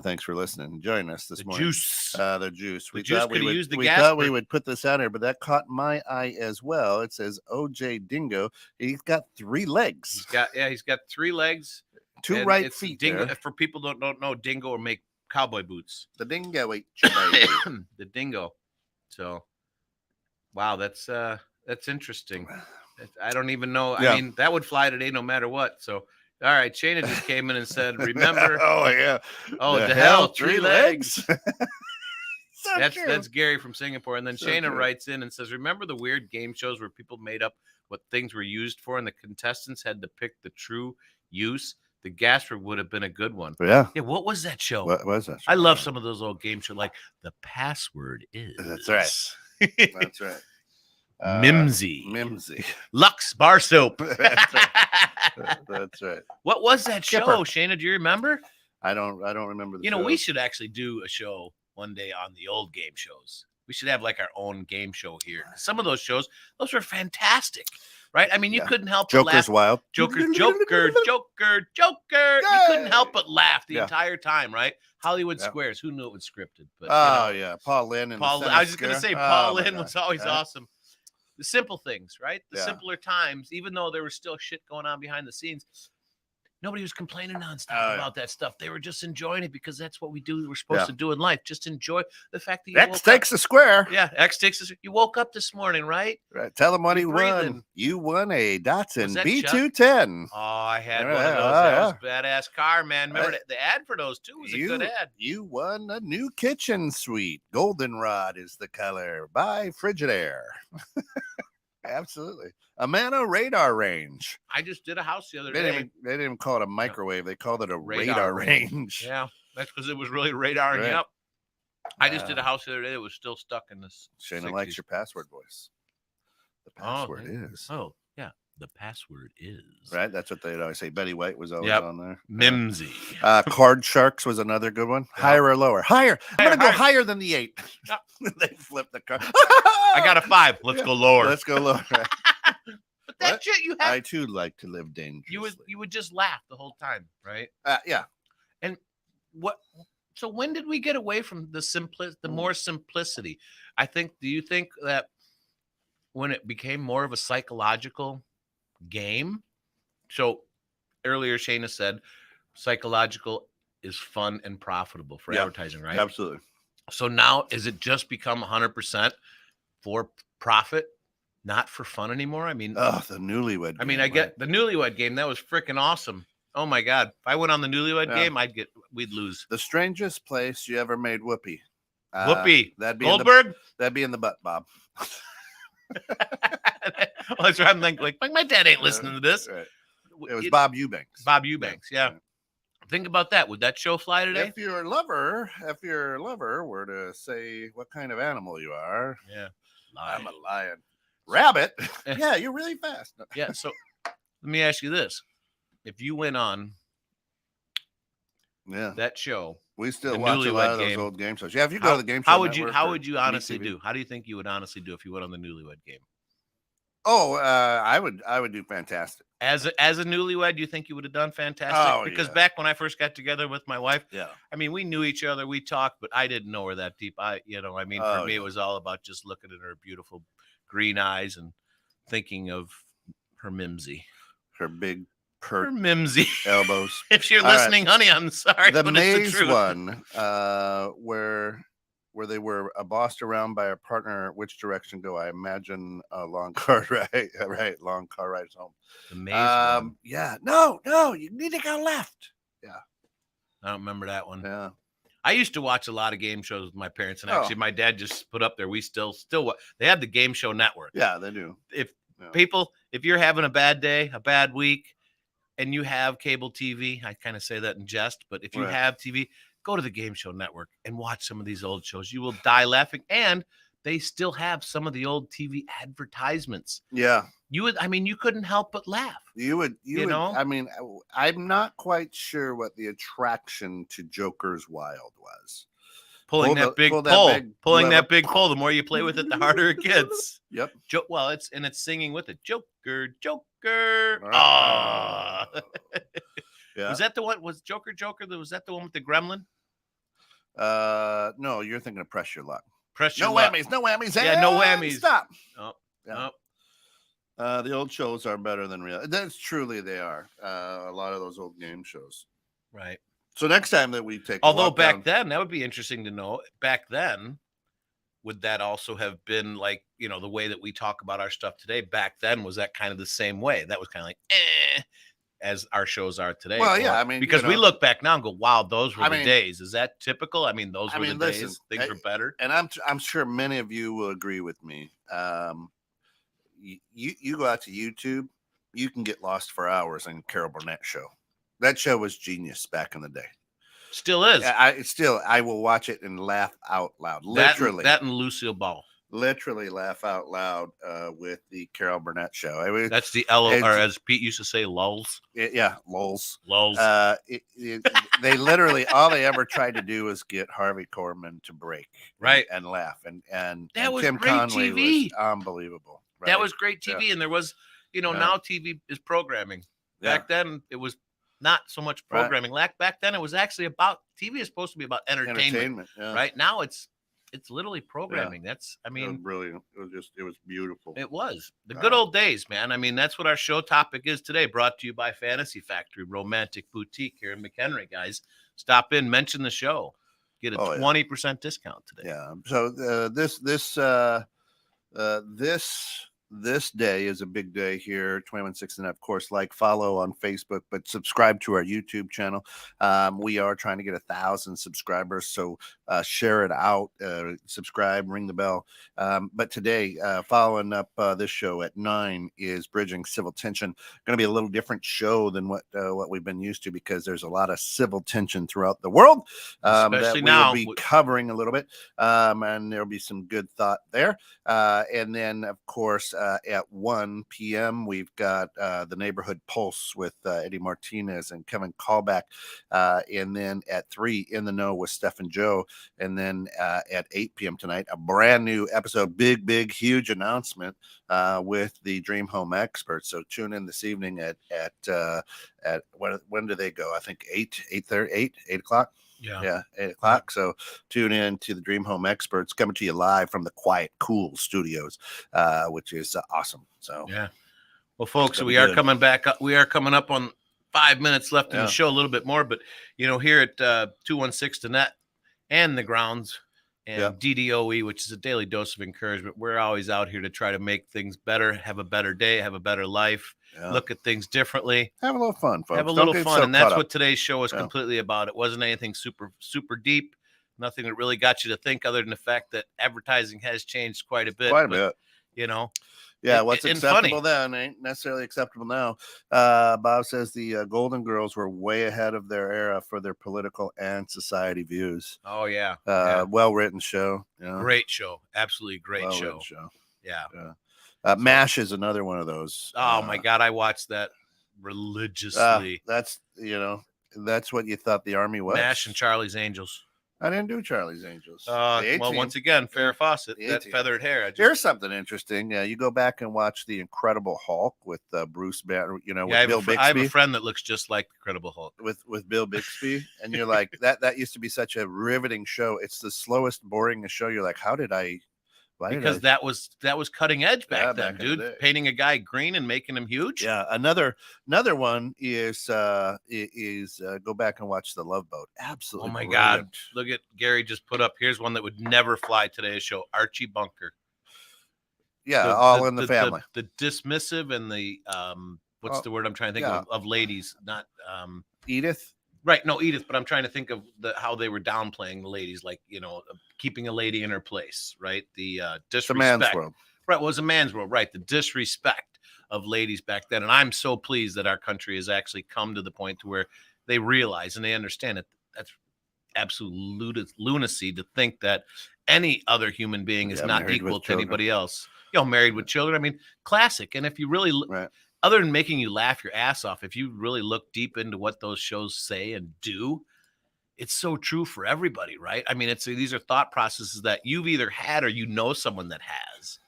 Thanks for listening and joining us this morning. The juice. We thought we would put this out here, but that caught my eye as well. It says OJ Dingo. He's got 3 legs. He's got 3 legs. 2 right feet. Dingo. For people don't know, dingo or make cowboy boots. The dingo ate the dingo. So wow, that's interesting. I don't even know. Yeah. I mean, that would fly today no matter what. So, all right, Shayna just came in and said, remember? Oh, yeah. Oh, the hell, 3 legs. So that's Gary from Singapore. And then Shayna writes in and says, remember the weird game shows where people made up what things were used for and the contestants had to pick the true use? The Gasper would have been a good one. Yeah. Yeah. What was that show? What was that show? I love some of those old game shows like The Password Is. That's right. That's right. Mimsy. Lux Bar Soap. That's right. What was that show, Shayna? Do you remember? I don't remember the show. We should actually do a show one day on the old game shows. We should have like our own game show here. Some of those shows, those were fantastic. right? I mean, you Yeah. couldn't help but laugh. Joker's wild. Joker. You couldn't help but laugh the entire time, right? Hollywood Squares. Who knew it was scripted? But yeah, Paul Lynn and I was just gonna say Paul Lynn was always awesome. The simple things, right? The simpler times, even though there was still shit going on behind the scenes, nobody was complaining nonstop about that stuff. They were just enjoying it because that's what we do. We're supposed to do in life. Just enjoy the fact that you X takes a square. Yeah, X takes a. You woke up this morning, right? Right. Tell him what he won. You won a Datsun B210. Oh, I had one of those. That was a badass car, man. Remember the ad for those too was a good ad. You won a new kitchen suite. Goldenrod is the color by Frigidaire. Absolutely. Amana radar range. I just did a house the other day. They didn't even call it a microwave. They called it a radar range. Yeah, that's because it was really radaring you up. I just did a house the other day that was still stuck in this. Shana likes your password voice. The password is. Oh, yeah. The password is. Right? That's what they'd always say. Betty White was always on there. Mimsy. Card Sharks was another good one. Yep. Higher or lower? Higher. I'm going to go higher than the 8. Yep. They flipped the card. I got a 5. Let's go lower. Let's go lower. But that shit you have. I too like to live dangerously. You would just laugh the whole time, right? Yeah. And what? So when did we get away from the more simplicity? Do you think that when it became more of a psychological game? So earlier Shana said psychological is fun and profitable for advertising, right? Absolutely. So now is it just become 100% for profit, not for fun anymore? I mean, the newlywed game. I get the newlywed game. That was freaking awesome. Oh my God. If I went on the newlywed game, we'd lose. The strangest place you ever made whoopee. Whoopee. That'd be Goldberg? That'd be in the butt, Bob. That's right. I'm like my dad ain't listening to this. Right. It was Bob Eubanks. Bob Eubanks, yeah. Think about that. Would that show fly today? If your lover were to say what kind of animal you are, I'm a lion. Rabbit? Yeah, you're really fast. Yeah, so let me ask you this. If you went on that show, we still watch a lot of those old game shows. Yeah, if you go to the game show, how would you honestly do? How do you think you would honestly do if you went on the newlywed game? Oh, I would do fantastic. As a newlywed, do you think you would have done fantastic? Because back when I first got together with my wife, I mean, we knew each other, we talked, but I didn't know her that deep. For me, it was all about just looking at her beautiful green eyes and thinking of her mimsy, her big her mimsy elbows. If you're listening, honey, I'm sorry. The but maze it's the truth. one, where they were bossed around by a partner. Which direction go? I imagine a long car ride. Right, long car rides home. The maze one. Yeah. No, you need to go left. Yeah. I don't remember that one. Yeah. I used to watch a lot of game shows with my parents, and actually, my dad just put up there. We still they have the Game Show Network. Yeah, they do. If you're having a bad day, a bad week, and you have cable TV, I kind of say that in jest, but if you have TV, go to the Game Show Network and watch some of these old shows. You will die laughing, and they still have some of the old TV advertisements. Yeah. You couldn't help but laugh. You would. I mean, I'm not quite sure what the attraction to Joker's Wild was. Pulling that big pole. The more you play with it, the harder it gets. Yep. It's singing with it. Joker. Right. Yeah. Was that the one? Was Joker? Was that the one with the gremlin? No, you're thinking of Press Your Luck. No whammies. Yeah, no whammies. Stop. Oh, yeah. The old shows are better than real. That's truly they are. A lot of those old game shows. Right. So next time that we take, then that would be interesting to know. Back then, would that also have been like the way that we talk about our stuff today? Back then, was that kind of the same way? That was kind of like as our shows are today. Well, yeah, I mean, because we look back now and go, "Wow, those were the days." Is that typical? I mean, those were the days. Things were better. And I'm sure many of you will agree with me. You go out to YouTube, you can get lost for hours in Carol Burnett show. That show was genius back in the day. Still is. I will watch it and laugh out loud. Literally. That and Lucille Ball. Literally laugh out loud with the Carol Burnett show. I mean, that's the or as Pete used to say, lulls. Lulls. Lulls. They literally all they ever tried to do was get Harvey Korman to break, and laugh, and that was Tim great Conley TV. was unbelievable. Right? That was great TV, and there was now TV is programming. Back then, it was not so much programming. Back then, it was actually about TV is supposed to be about entertainment. Right now, it's literally programming. That's, I mean, it was brilliant. It was beautiful. It was the good old days, man. I mean, that's what our show topic is today. Brought to you by Fantasy Factory Romantic Boutique here in McHenry. Guys, stop in, mention the show, get a 20% discount today. Yeah. So this day is a big day here, 21.6 and of course, follow on Facebook, but subscribe to our YouTube channel. We are trying to get 1,000 subscribers, so share it out, subscribe, ring the bell. But today, following up this show at 9 is Bridging Civil Tension. Going to be a little different show than what we've been used to, because there's a lot of civil tension throughout the world, especially that now. We'll be covering a little bit, and there'll be some good thought there. And then, of course, at 1 p.m., we've got the Neighborhood Pulse with Eddie Martinez and Kevin Callback. And then at 3, In the Know with Steph and Joe. And then at 8 p.m. tonight, a brand new episode, big, huge announcement with the Dream Home Experts. So tune in this evening at when do they go? I think 8 o'clock. Yeah, 8 o'clock. So tune in to the Dream Home Experts, coming to you live from the Quiet Cool Studios, which is awesome. So yeah. Well, folks, we are coming back up. We are coming up on 5 minutes left in the show, a little bit more, but here at 216 net and the grounds and DDOE, which is a daily dose of encouragement. We're always out here to try to make things better, have a better day, have a better life. Look at things differently. Have a little fun, folks. Have a little fun, and that's what today's show is completely about. It wasn't anything super deep, nothing that really got you to think, other than the fact that advertising has changed quite a bit. Yeah, what's acceptable then ain't necessarily acceptable now. Bob says the Golden Girls were way ahead of their era for their political and society views. Oh, yeah. Well-written show. Great show. Absolutely great show. Yeah. MASH is another one of those. Oh, my God. I watched that religiously. That's what you thought the Army was. MASH and Charlie's Angels. I didn't do Charlie's Angels. Well, once again, Farrah Fawcett, that feathered hair. Here's something interesting. You go back and watch The Incredible Hulk with Bruce Banner, with Bill Bixby. I have a friend that looks just like The Incredible Hulk. With Bill Bixby. And you're like, that used to be such a riveting show. It's the slowest, boringest show. You're like, because that was cutting edge back then, dude. Painting a guy green and making him huge. Yeah. Another one is go back and watch The Love Boat. Absolutely. Oh my God. Look at Gary just put up. Here's one that would never fly today's show. Archie Bunker. Yeah. All in the family. The dismissive and the what's the word I'm trying to think of ladies, not Edith. Right, no, Edith, but I'm trying to think of how they were downplaying the ladies, like, keeping a lady in her place, right? The disrespect. The man's world. Right, well, it was a man's world, right? The disrespect of ladies back then. And I'm so pleased that our country has actually come to the point to where they realize and they understand that that's absolute lunacy to think that any other human being is not equal to anybody else. Married with children. I mean, classic. And if you really other than making you laugh your ass off, if you really look deep into what those shows say and do, it's so true for everybody, right? I mean, these are thought processes that you've either had or someone that has.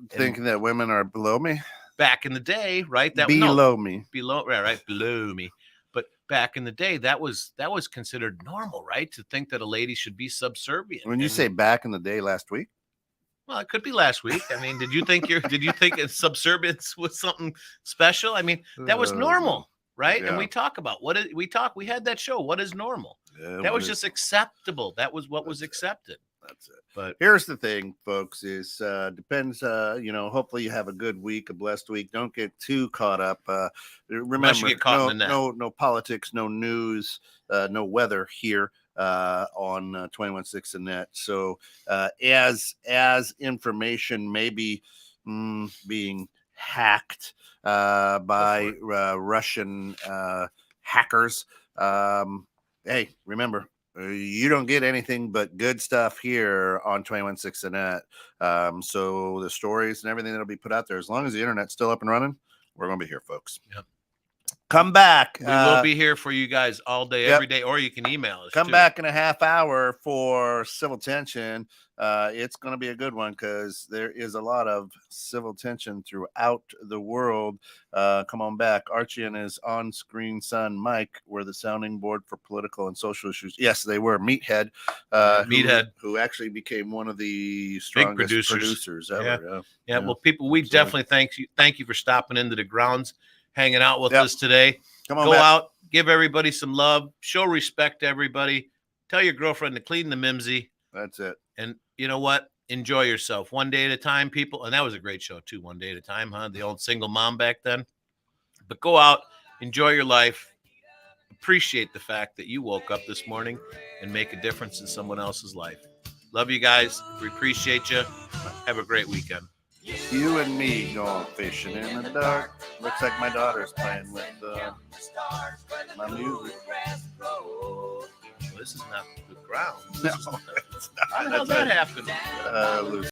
Thinking that women are below me? Back in the day, right? Below me. Below me. But back in the day, that was considered normal, right? To think that a lady should be subservient. When you say back in the day, last week? Well, it could be last week. I mean, did you think subservience was something special? I mean, that was normal, right? Yeah. And we talk about we had that show. What is normal? Yeah, that was just acceptable. That was what was accepted. That's it. But here's the thing, folks, is depends, hopefully you have a good week, a blessed week. Don't get too caught up. Remember, no politics, no news, no weather here on 21.6 and net. So as information may be being hacked by Russian hackers, hey, remember, you don't get anything but good stuff here on 21.6 and net. So the stories and everything that'll be put out there, as long as the internet's still up and running, we're going to be here, folks. Yep. Come back. We will be here for you guys all day, every day, or you can email us. Come back in a half hour for civil tension. It's going to be a good one because there is a lot of civil tension throughout the world. Come on back. Archie and his on-screen son, Mike, were the sounding board for political and social issues. Yes, they were. Meathead. Who actually became one of the strongest producers ever. Yeah. Well, people, we definitely thank you for stopping into the grounds, hanging out with us today. Come on, go out, give everybody some love, show respect to everybody. Tell your girlfriend to clean the mimsy. That's it. And you know what? Enjoy yourself one day at a time, people. And that was a great show too. One day at a time, huh? The old single mom back then. But go out, enjoy your life. Appreciate the fact that you woke up this morning and make a difference in someone else's life. Love you guys. We appreciate you. Have a great weekend. You and me going fishing in the dark. Looks like my daughter's playing with my music. Well, this is not the ground. No, it's not. How did that happen?